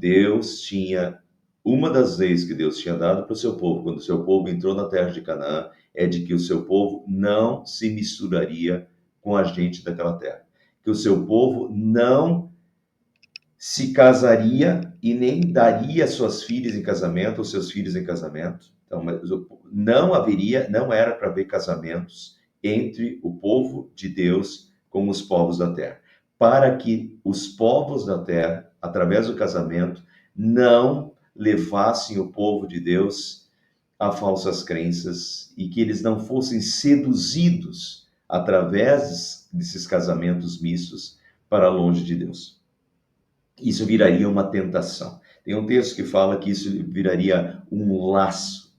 uma das leis que Deus tinha dado para o seu povo, quando o seu povo entrou na terra de Canaã, é de que o seu povo não se misturaria com a gente daquela terra. Que o seu povo não se casaria e nem daria suas filhas em casamento, ou seus filhos em casamento. Então, não era para haver casamentos entre o povo de Deus com os povos da terra, para que os povos da terra, através do casamento, não levassem o povo de Deus a falsas crenças e que eles não fossem seduzidos através desses casamentos mistos para longe de Deus. Isso viraria uma tentação. Tem um texto que fala que isso viraria um laço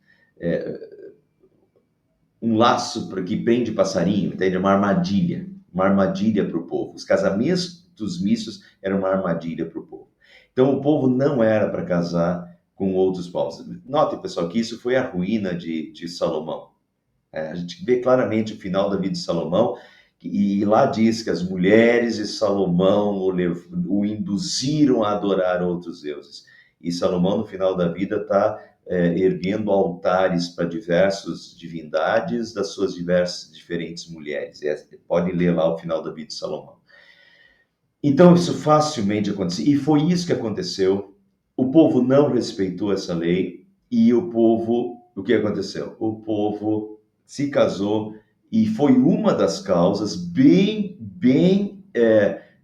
para que prende passarinho, entende? Uma armadilha para o povo. Os casamentos mistos eram uma armadilha para o povo. Então, o povo não era para casar com outros povos. Notem, pessoal, que isso foi a ruína de Salomão. A gente vê claramente o final da vida de Salomão, e lá diz que as mulheres de Salomão o induziram a adorar outros deuses. E Salomão, no final da vida, está erguendo altares para diversas divindades das suas diferentes mulheres. Pode ler lá o final da vida de Salomão. Então, isso facilmente aconteceu. E foi isso que aconteceu. O povo não respeitou essa lei e o que aconteceu? O povo se casou e foi uma das causas bem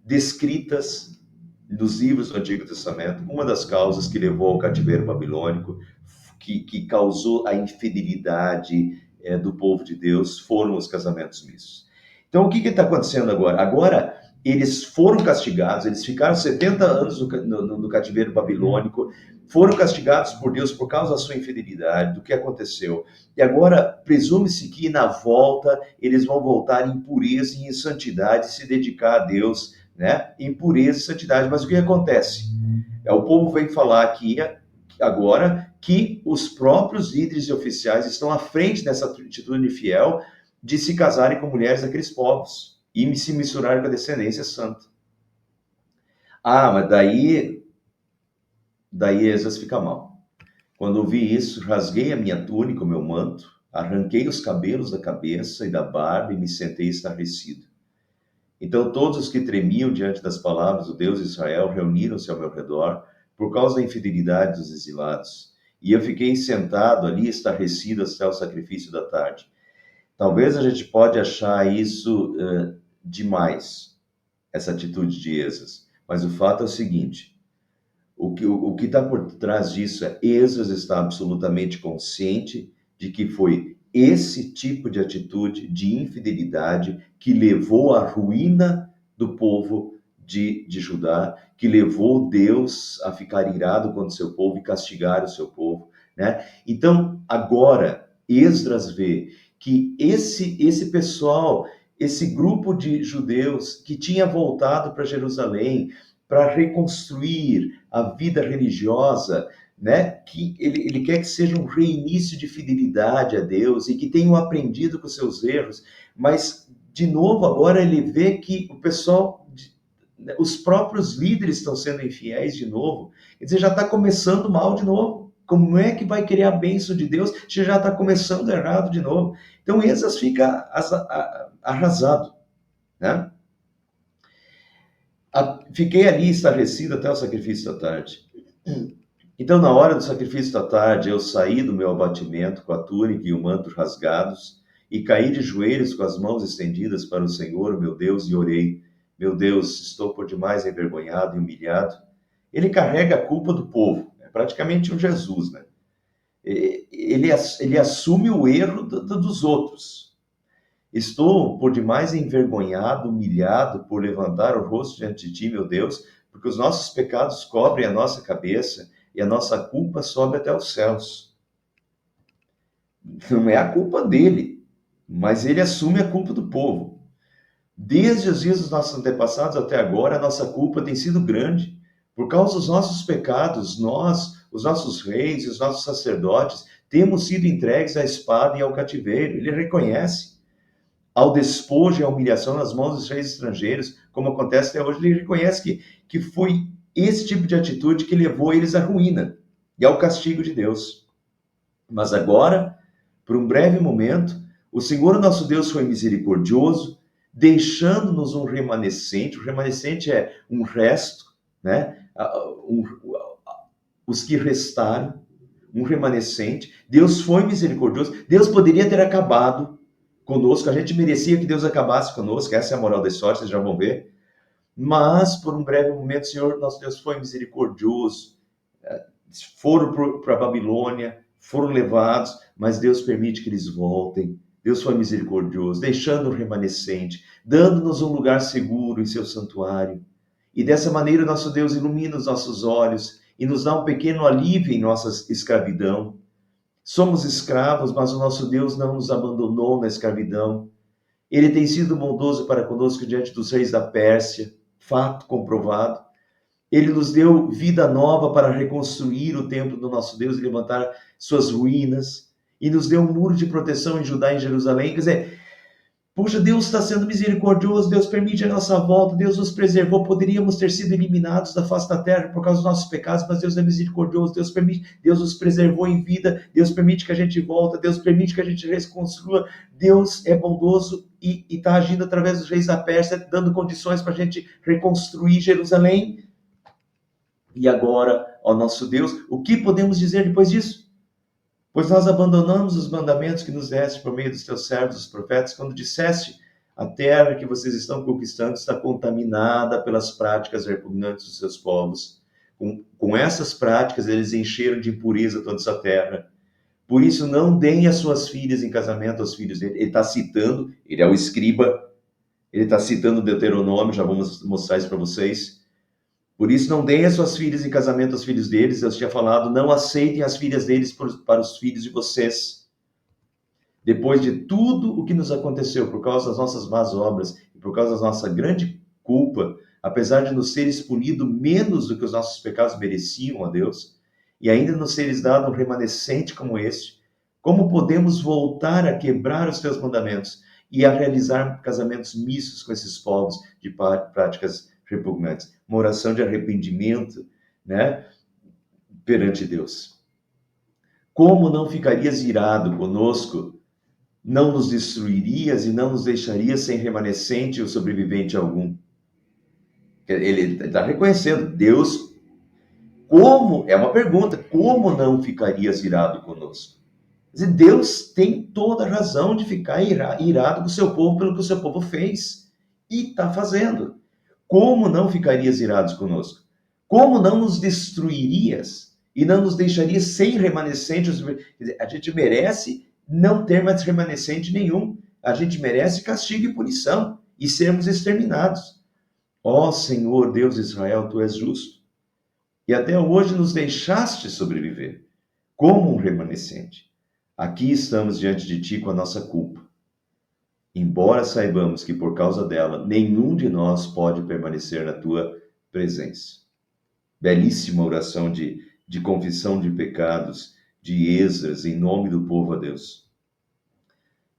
descritas nos livros do Antigo Testamento, uma das causas que levou ao cativeiro babilônico, que causou a infidelidade do povo de Deus, foram os casamentos mistos. Então, o que está acontecendo agora? Agora, eles foram castigados, eles ficaram 70 anos no cativeiro babilônico, foram castigados por Deus por causa da sua infidelidade, do que aconteceu. E agora, presume-se que na volta, eles vão voltar em pureza e em santidade, se dedicar a Deus, né? Em pureza e santidade. Mas o que acontece? O povo vem falar aqui agora que os próprios líderes e oficiais estão à frente dessa atitude infiel de se casarem com mulheres daqueles povos e se misturarem com a descendência santa. Mas daí Esdras fica mal. Quando ouvi isso, rasguei a minha túnica, o meu manto, arranquei os cabelos da cabeça e da barba e me sentei estarrecido. Então todos os que tremiam diante das palavras do Deus de Israel reuniram-se ao meu redor por causa da infidelidade dos exilados. E eu fiquei sentado ali, estarrecido até o sacrifício da tarde. Talvez a gente pode achar isso demais, essa atitude de Esdras. Mas o fato é o seguinte: o que está por trás disso é Esdras está absolutamente consciente de que foi esse tipo de atitude de infidelidade que levou à ruína do povo de Judá, que levou Deus a ficar irado contra o seu povo e castigar o seu povo, né? Então, agora, Esdras vê que esse pessoal, esse grupo de judeus que tinha voltado para Jerusalém para reconstruir a vida religiosa, né? Que ele quer que seja um reinício de fidelidade a Deus e que tenham aprendido com seus erros, mas de novo agora ele vê que o pessoal, os próprios líderes estão sendo infiéis de novo. Quer dizer, já está começando mal de novo. Como é que vai querer a bênção de Deus se já está começando errado de novo? Então Esdras fica arrasado, né? Fiquei ali estarrecido até o sacrifício da tarde. Então, na hora do sacrifício da tarde, eu saí do meu abatimento com a túnica e o manto rasgados e caí de joelhos com as mãos estendidas para o Senhor, meu Deus, e orei: Meu Deus, estou por demais envergonhado e humilhado. Ele carrega a culpa do povo, é praticamente um Jesus, né? Ele assume o erro dos outros. Estou por demais envergonhado, humilhado por levantar o rosto diante de ti, meu Deus, porque os nossos pecados cobrem a nossa cabeça e a nossa culpa sobe até os céus. Não é a culpa dele, mas ele assume a culpa do povo. Desde os dias dos nossos antepassados até agora, a nossa culpa tem sido grande. Por causa dos nossos pecados, nós, os nossos reis e os nossos sacerdotes, temos sido entregues à espada e ao cativeiro. Ele reconhece ao despojo e à humilhação nas mãos dos reis estrangeiros, como acontece até hoje. Ele reconhece que foi esse tipo de atitude que levou eles à ruína e ao castigo de Deus. Mas agora, por um breve momento, o Senhor nosso Deus foi misericordioso, deixando-nos um remanescente. O remanescente é um resto, né? Os que restaram, um remanescente. Deus foi misericordioso. Deus poderia ter acabado conosco. A gente merecia que Deus acabasse conosco. Essa é a moral da história, vocês já vão ver. Mas, por um breve momento, o Senhor nosso Deus foi misericordioso. Foram para a Babilônia, foram levados, mas Deus permite que eles voltem. Deus foi misericordioso, deixando o remanescente, dando-nos um lugar seguro em seu santuário. E dessa maneira, o nosso Deus ilumina os nossos olhos e nos dá um pequeno alívio em nossa escravidão. Somos escravos, mas o nosso Deus não nos abandonou na escravidão. Ele tem sido bondoso para conosco diante dos reis da Pérsia, fato comprovado. Ele nos deu vida nova para reconstruir o templo do nosso Deus e levantar suas ruínas. E nos deu um muro de proteção em Judá e em Jerusalém. Quer dizer, puxa, Deus está sendo misericordioso, Deus permite a nossa volta, Deus nos preservou. Poderíamos ter sido eliminados da face da terra por causa dos nossos pecados, mas Deus é misericordioso, Deus permite, Deus nos preservou em vida, Deus permite que a gente volta, Deus permite que a gente reconstrua. Deus é bondoso e está agindo através dos reis da Pérsia, dando condições para a gente reconstruir Jerusalém. E agora, ó nosso Deus, o que podemos dizer depois disso? Pois nós abandonamos os mandamentos que nos deste por meio dos teus servos, os profetas, quando disseste: a terra que vocês estão conquistando está contaminada pelas práticas repugnantes dos seus povos. Com essas práticas, eles encheram de impureza toda essa terra. Por isso, não deem as suas filhas em casamento aos filhos dele. Ele está citando, ele é o escriba, ele está citando Deuteronômio, já vou mostrar isso para vocês. Por isso, não deem as suas filhas em casamento aos filhos deles. Deus tinha falado: não aceitem as filhas deles para os filhos de vocês. Depois de tudo o que nos aconteceu, por causa das nossas más obras e por causa da nossa grande culpa, apesar de nos seres punido menos do que os nossos pecados mereciam a Deus, e ainda nos seres dado um remanescente como este, como podemos voltar a quebrar os teus mandamentos e a realizar casamentos mistos com esses povos de práticas repugnantes? Uma oração de arrependimento, né, perante Deus. Como não ficarias irado conosco? Não nos destruirias e não nos deixarias sem remanescente ou sobrevivente algum? Ele está reconhecendo, Deus, como, é uma pergunta, como não ficarias irado conosco? Quer dizer, Deus tem toda a razão de ficar irado com o seu povo pelo que o seu povo fez e está fazendo. Como não ficarias irados conosco? Como não nos destruirias e não nos deixarias sem remanescentes? A gente merece não ter mais remanescente nenhum. A gente merece castigo e punição e sermos exterminados. Ó Senhor, Deus de Israel, tu és justo. E até hoje nos deixaste sobreviver, como um remanescente. Aqui estamos diante de ti com a nossa culpa. Embora saibamos que por causa dela, nenhum de nós pode permanecer na tua presença. Belíssima oração de confissão de pecados de Esdras em nome do povo a Deus.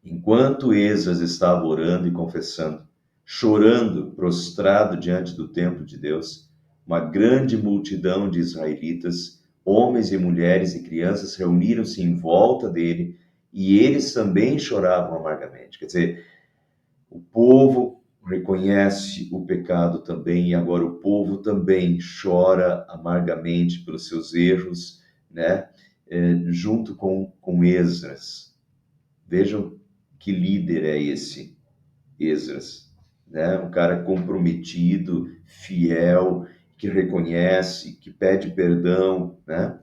Enquanto Esdras estava orando e confessando, chorando, prostrado diante do templo de Deus, uma grande multidão de israelitas, homens e mulheres e crianças, reuniram-se em volta dele e eles também choravam amargamente. Quer dizer, o povo reconhece o pecado também e agora o povo também chora amargamente pelos seus erros, né? Junto com Esdras. Vejam que líder é esse Esdras, né? Um cara comprometido, fiel, que reconhece, que pede perdão, né?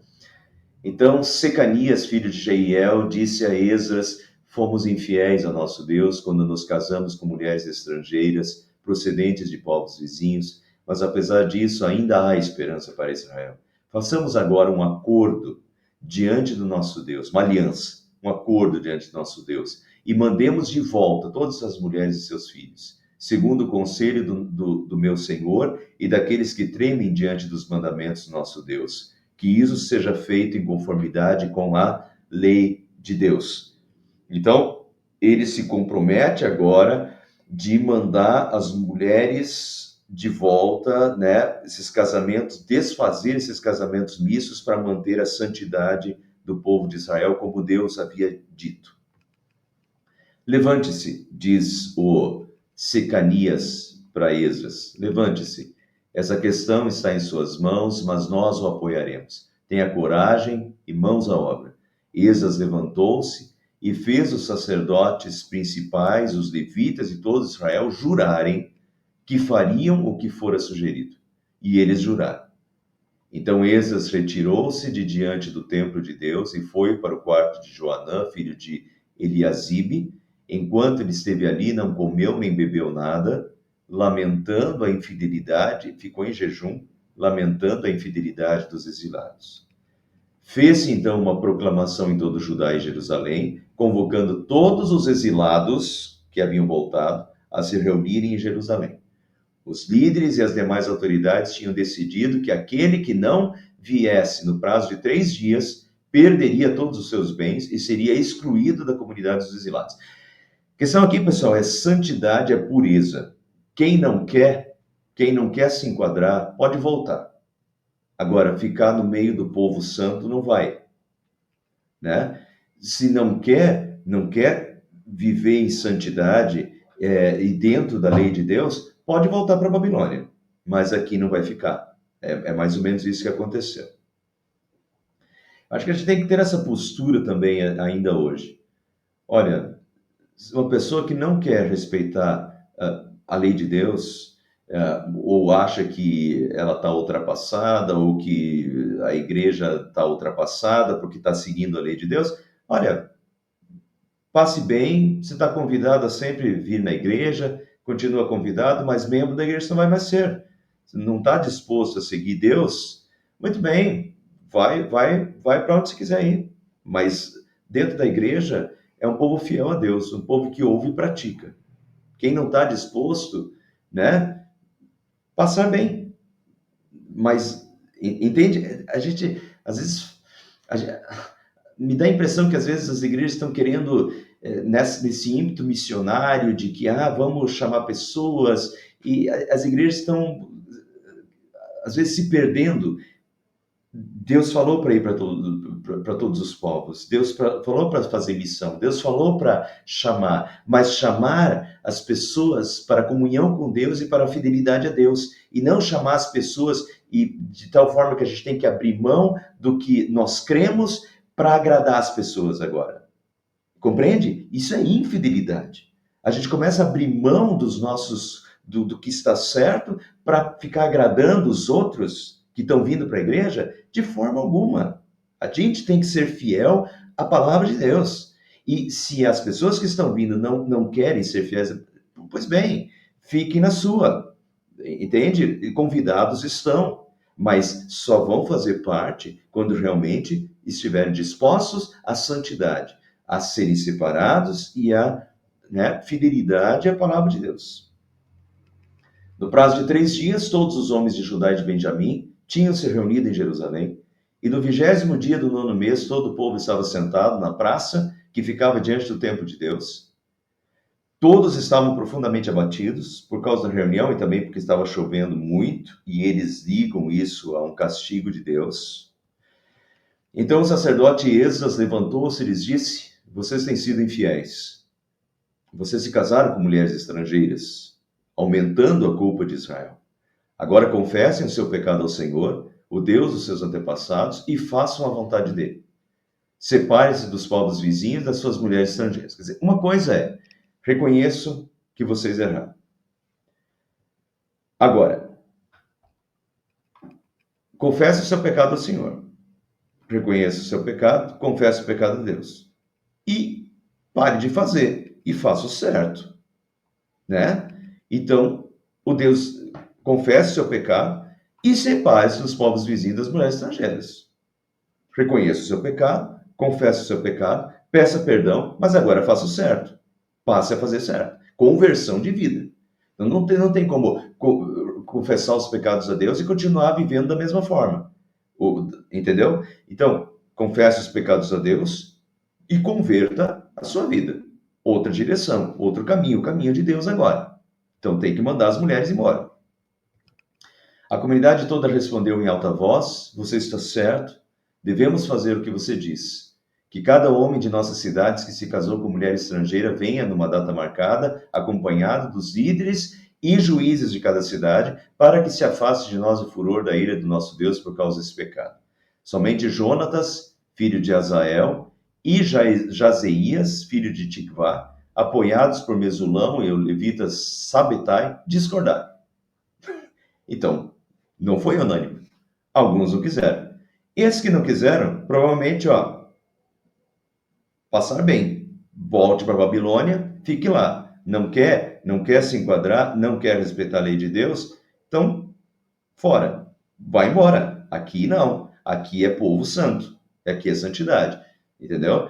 Então, Secanias, filho de Jeiel, disse a Esdras: fomos infiéis ao nosso Deus quando nos casamos com mulheres estrangeiras, procedentes de povos vizinhos, mas apesar disso, ainda há esperança para Israel. Façamos agora um acordo diante do nosso Deus, uma aliança, um acordo diante do nosso Deus, e mandemos de volta todas as mulheres e seus filhos, segundo o conselho do meu Senhor e daqueles que tremem diante dos mandamentos do nosso Deus. Que isso seja feito em conformidade com a lei de Deus. Então, ele se compromete agora de mandar as mulheres de volta, né, esses casamentos, desfazer esses casamentos mistos para manter a santidade do povo de Israel, como Deus havia dito. Levante-se, diz o Secanias para Esdras, levante-se. Essa questão está em suas mãos, mas nós o apoiaremos. Tenha coragem e mãos à obra. Esdras levantou-se e fez os sacerdotes principais, os levitas e todo Israel jurarem que fariam o que fora sugerido. E eles juraram. Então Esdras retirou-se de diante do templo de Deus e foi para o quarto de Joanã, filho de Eliasibe. Enquanto ele esteve ali, não comeu nem bebeu nada, lamentando a infidelidade, ficou em jejum, lamentando a infidelidade dos exilados. Fez-se então uma proclamação em todo Judá e Jerusalém, convocando todos os exilados que haviam voltado a se reunirem em Jerusalém. Os líderes e as demais autoridades tinham decidido que aquele que não viesse no prazo de 3 dias perderia todos os seus bens e seria excluído da comunidade dos exilados. A questão aqui, pessoal, é santidade, é pureza. Quem não quer se enquadrar, pode voltar. Agora, ficar no meio do povo santo não vai, né? Se não quer viver em santidade e dentro da lei de Deus, pode voltar para a Babilônia, mas aqui não vai ficar. É mais ou menos isso que aconteceu. Acho que a gente tem que ter essa postura também ainda hoje. Olha, uma pessoa que não quer respeitar a lei de Deus, ou acha que ela está ultrapassada, ou que a igreja está ultrapassada porque está seguindo a lei de Deus, olha, passe bem, você está convidado a sempre vir na igreja, continua convidado, mas membro da igreja não vai mais ser. Você não está disposto a seguir Deus? Muito bem, vai para onde você quiser ir. Mas dentro da igreja é um povo fiel a Deus, um povo que ouve e pratica. Quem não está disposto, né, passar bem. Mas, entende? A gente, às vezes, me dá a impressão que às vezes as igrejas estão querendo, nesse ímpeto missionário de que, vamos chamar pessoas, e as igrejas estão, às vezes, se perdendo. Deus falou para ir para todos os povos, Deus falou para fazer missão, Deus falou para chamar, mas chamar as pessoas para a comunhão com Deus e para a fidelidade a Deus, e não chamar as pessoas de tal forma que a gente tem que abrir mão do que nós cremos para agradar as pessoas agora. Compreende? Isso é infidelidade. A gente começa a abrir mão dos nossos, do que está certo para ficar agradando os outros que estão vindo para a igreja? De forma alguma. A gente tem que ser fiel à palavra de Deus. E se as pessoas que estão vindo não querem ser fiéis, pois bem, fiquem na sua. Entende? E convidados estão, mas só vão fazer parte quando realmente estiverem dispostos à santidade, a serem separados e a, né, fidelidade à palavra de Deus. No prazo de 3 dias, todos os homens de Judá e de Benjamim tinham se reunido em Jerusalém, e no 20º dia do 9º mês, todo o povo estava sentado na praça que ficava diante do templo de Deus. Todos estavam profundamente abatidos por causa da reunião e também porque estava chovendo muito, e eles ligam isso a um castigo de Deus. Então o sacerdote Esdras levantou-se e lhes disse: Vocês têm sido infiéis. Vocês se casaram com mulheres estrangeiras, aumentando a culpa de Israel. Agora confessem o seu pecado ao Senhor, o Deus dos seus antepassados, e façam a vontade dele. Separem-se dos povos vizinhos, das suas mulheres estrangeiras. Quer dizer, uma coisa é: reconheço que vocês erraram. Agora, confesse o seu pecado ao Senhor. Reconheça o seu pecado, confesse o pecado a Deus. E pare de fazer e faça o certo, né? Então, o Deus confesse o seu pecado e separe-se dos povos vizinhos das mulheres estrangeiras. Reconheça o seu pecado, confesse o seu pecado, peça perdão, mas agora faça o certo. Passe a fazer certo. Conversão de vida. Então, não tem como confessar os pecados a Deus e continuar vivendo da mesma forma. Entendeu? Então, confesse os pecados a Deus e converta a sua vida. Outra direção, outro caminho, o caminho de Deus agora. Então, tem que mandar as mulheres embora. A comunidade toda respondeu em alta voz: Você está certo, devemos fazer o que você diz. Que cada homem de nossas cidades que se casou com mulher estrangeira venha numa data marcada, acompanhado dos líderes e juízes de cada cidade, para que se afaste de nós o furor da ira do nosso Deus por causa desse pecado. Somente Jonatas, filho de Azael, e Jazeias, filho de Tikvá, apoiados por Mesulão e o levita Sabetai, discordaram. Então, não foi unânime. Alguns não quiseram. Esses que não quiseram, provavelmente, passar bem. Volte para a Babilônia, fique lá. Não quer se enquadrar, não quer respeitar a lei de Deus, então, fora. Vai embora. Aqui não. Aqui é povo santo. Aqui é santidade. Entendeu?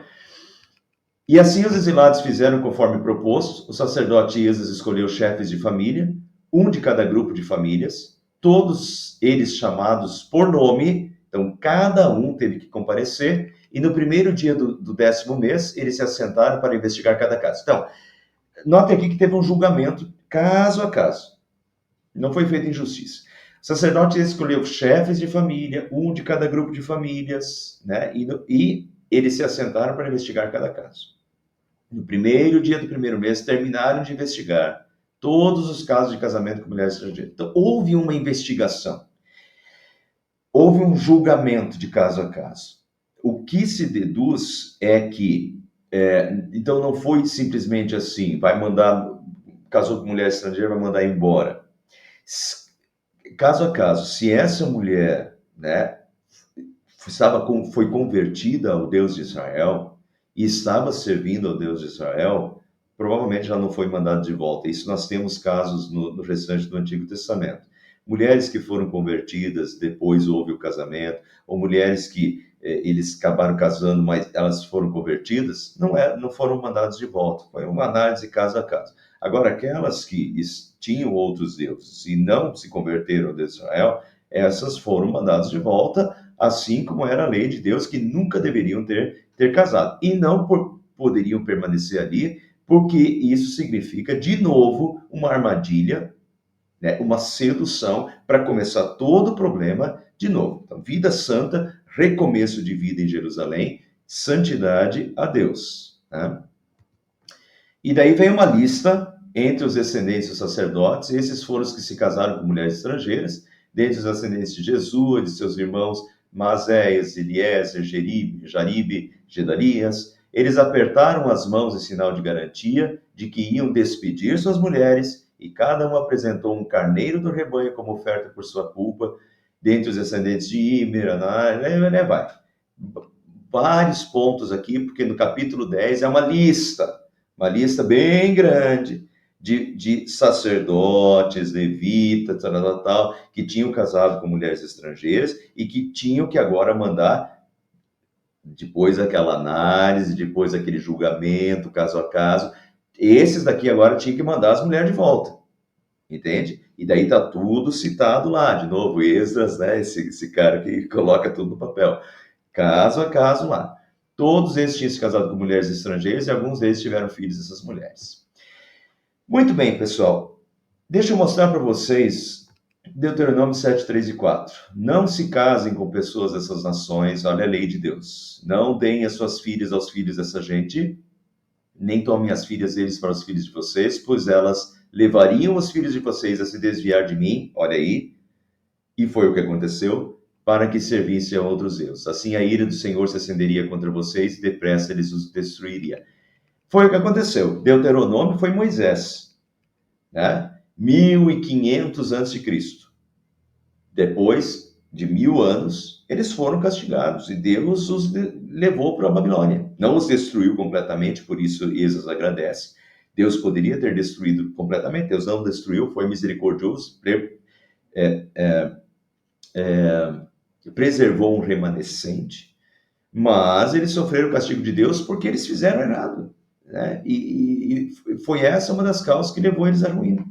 E assim os exilados fizeram conforme proposto. O sacerdote Esdras escolheu chefes de família, um de cada grupo de famílias, todos eles chamados por nome. Então, cada um teve que comparecer. E no primeiro dia do 10º mês, eles se assentaram para investigar cada caso. Então, note aqui que teve um julgamento caso a caso. Não foi feita injustiça. O sacerdote escolheu chefes de família, um de cada grupo de famílias, né? E eles se assentaram para investigar cada caso. No primeiro dia do primeiro mês, terminaram de investigar todos os casos de casamento com mulheres estrangeiras. Então, houve uma investigação. Houve um julgamento de caso a caso. O que se deduz é que, então não foi simplesmente assim, casou com mulher estrangeira, vai mandar embora. Caso a caso, se essa mulher, né, foi convertida ao Deus de Israel e estava servindo ao Deus de Israel, provavelmente já não foi mandada de volta. Isso nós temos casos no restante do Antigo Testamento. Mulheres que foram convertidas, depois houve o casamento, ou mulheres que eles acabaram casando, mas elas foram convertidas, não foram mandadas de volta. Foi uma análise caso a caso. Agora, aquelas que tinham outros deuses e não se converteram ao Deus de Israel, essas foram mandadas de volta, assim como era a lei de Deus, que nunca deveriam ter casado. E não poderiam permanecer ali, porque isso significa, de novo, uma armadilha, né, uma sedução para começar todo o problema de novo. Então, vida santa, recomeço de vida em Jerusalém, santidade a Deus. Né? E daí vem uma lista entre os descendentes dos sacerdotes. Esses foram os que se casaram com mulheres estrangeiras, dentre os descendentes de Jesua, de seus irmãos Maséias, Eliezer, Jaribe, Gedalias, Eles apertaram as mãos em sinal de garantia de que iam despedir suas mulheres, e cada um apresentou um carneiro do rebanho como oferta por sua culpa, dentre os descendentes de Imer, vai. Vários pontos aqui, porque no capítulo 10 é uma lista bem grande de sacerdotes, levitas, tal, que tinham casado com mulheres estrangeiras e que tinham que agora mandar, depois daquela análise, depois daquele julgamento, caso a caso, esses daqui agora tinham que mandar as mulheres de volta, entende? E daí tá tudo citado lá, de novo, Esdras, né? Esse cara que coloca tudo no papel. Caso a caso lá. Todos eles tinham se casado com mulheres estrangeiras e alguns deles tiveram filhos dessas mulheres. Muito bem, pessoal. Deixa eu mostrar para vocês Deuteronômio 7, 3 e 4. Não se casem com pessoas dessas nações, olha a lei de Deus. Não deem as suas filhas aos filhos dessa gente, nem tomem as filhas deles para os filhos de vocês, pois elas levariam os filhos de vocês a se desviar de mim, olha aí, e foi o que aconteceu, para que servissem a outros deuses. Assim a ira do Senhor se acenderia contra vocês e depressa eles os destruiria. Foi o que aconteceu. Deuteronômio foi Moisés, né? 1500 a.C. Depois de 1000 anos, eles foram castigados e Deus os levou para a Babilônia. Não os destruiu completamente, por isso Esdras agradece. Deus poderia ter destruído completamente, Deus não destruiu, foi misericordioso, preservou um remanescente, mas eles sofreram o castigo de Deus porque eles fizeram errado, né? E foi essa uma das causas que levou eles à ruína.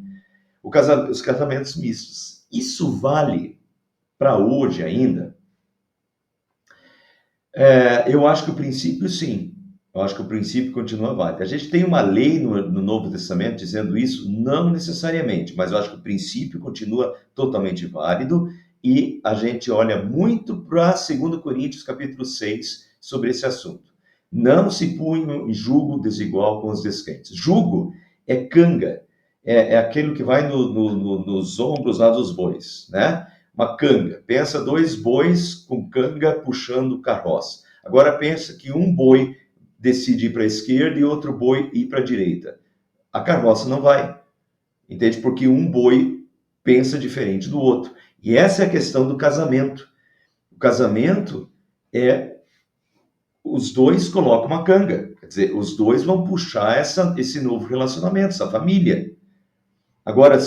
Os casamentos mistos. Isso vale para hoje ainda? Eu acho que o princípio, sim. Eu acho que o princípio continua válido. A gente tem uma lei no Novo Testamento dizendo isso? Não necessariamente, mas eu acho que o princípio continua totalmente válido e a gente olha muito para 2 Coríntios capítulo 6 sobre esse assunto. Não se punham em julgo desigual com os descrentes. Julgo é canga, é aquilo que vai nos ombros lá dos bois, né? Uma canga. Pensa dois bois com canga puxando carroça. Agora pensa que um boi decide ir para a esquerda e outro boi ir para a direita. A carroça não vai, entende? Porque um boi pensa diferente do outro. E essa é a questão do casamento. O casamento é os dois colocam uma canga, quer dizer, os dois vão puxar esse novo relacionamento, essa família. Agora,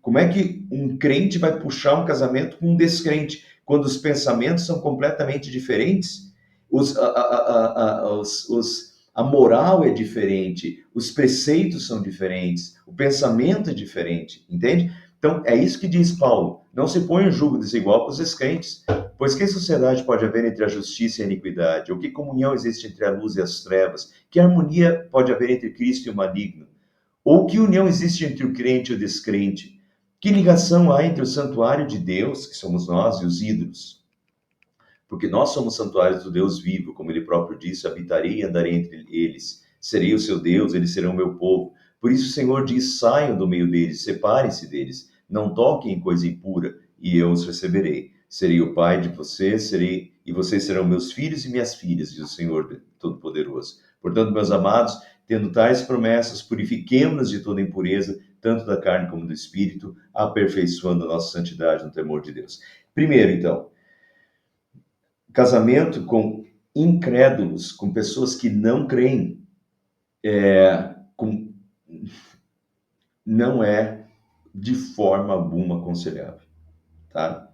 como é que um crente vai puxar um casamento com um descrente, quando os pensamentos são completamente diferentes? A moral é diferente, os preceitos são diferentes, o pensamento é diferente, entende? Então, é isso que diz Paulo. Não se põe em julgo desigual com os descrentes, pois que sociedade pode haver entre a justiça e a iniquidade? Ou que comunhão existe entre a luz e as trevas? Que harmonia pode haver entre Cristo e o maligno? Ou que união existe entre o crente e o descrente? Que ligação há entre o santuário de Deus, que somos nós, e os ídolos? Porque nós somos santuários do Deus vivo, como ele próprio disse, habitarei e andarei entre eles. Serei o seu Deus, eles serão o meu povo. Por isso o Senhor diz, saiam do meio deles, separem-se deles, não toquem em coisa impura, e eu os receberei. Serei o pai de vocês, e vocês serão meus filhos e minhas filhas, diz o Senhor Todo-Poderoso. Portanto, meus amados, tendo tais promessas, purifiquemo-nos de toda impureza, tanto da carne como do espírito, aperfeiçoando a nossa santidade no temor de Deus. Primeiro, então, casamento com incrédulos, com pessoas que não creem, não é de forma alguma aconselhável, tá?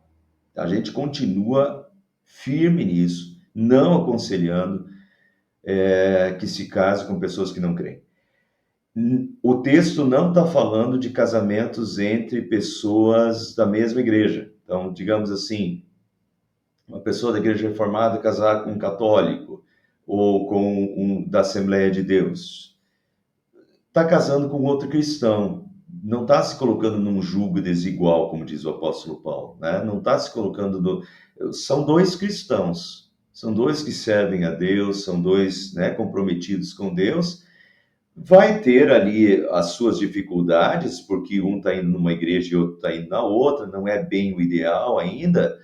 A gente continua firme nisso, não aconselhando que se case com pessoas que não creem. O texto não está falando de casamentos entre pessoas da mesma igreja. Então, digamos assim, uma pessoa da igreja reformada casar com um católico ou com da Assembleia de Deus. Está casando com outro cristão. Não está se colocando num julgo desigual, como diz o apóstolo Paulo, né? Não está se colocando São dois cristãos, são dois que servem a Deus, são dois, né, comprometidos com Deus. Vai ter ali as suas dificuldades, porque um está indo numa igreja e outro está indo na outra, não é bem o ideal ainda,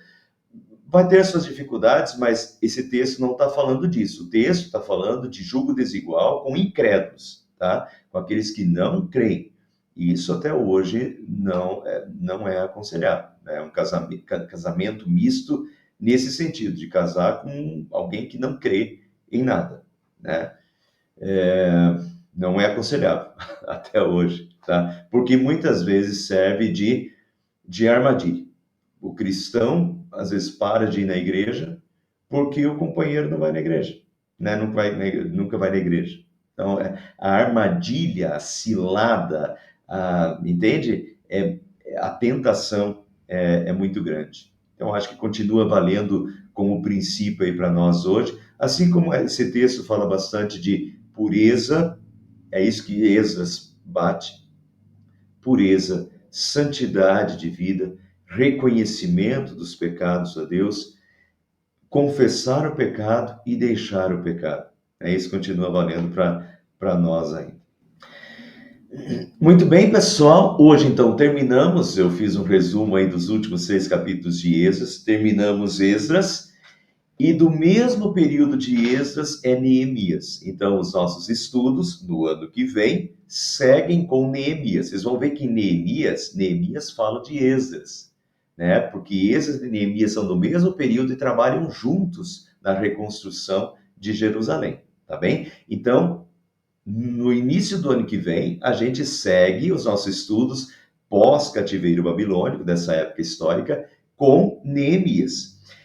vai ter suas dificuldades, mas esse texto não está falando disso. O texto está falando de julgo desigual com incrédulos, tá? Com aqueles que não creem. E isso até hoje não é aconselhado. Né? É um casamento misto nesse sentido, de casar com alguém que não crê em nada, né? Não é aconselhável até hoje, tá? Porque muitas vezes serve de armadilha. O cristão, às vezes, para de ir na igreja porque o companheiro não vai na igreja, né? Nunca vai na igreja. Então, a armadilha, a cilada, entende? A tentação é muito grande. Então, acho que continua valendo como princípio aí para nós hoje, assim como esse texto fala bastante de pureza, é isso que Esdras bate, pureza, santidade de vida, reconhecimento dos pecados a Deus, confessar o pecado e deixar o pecado. Isso continua valendo para nós ainda. Muito bem, pessoal. Hoje, então, terminamos. Eu fiz um resumo aí dos últimos 6 capítulos de Esdras. Terminamos Esdras. E do mesmo período de Esdras é Neemias. Então, os nossos estudos, no ano que vem, seguem com Neemias. Vocês vão ver que Neemias fala de Esdras, né? Porque Esdras e Neemias são do mesmo período e trabalham juntos na reconstrução de Jerusalém, tá bem? Então, no início do ano que vem, a gente segue os nossos estudos pós-cativeiro babilônico, dessa época histórica, com Neemias.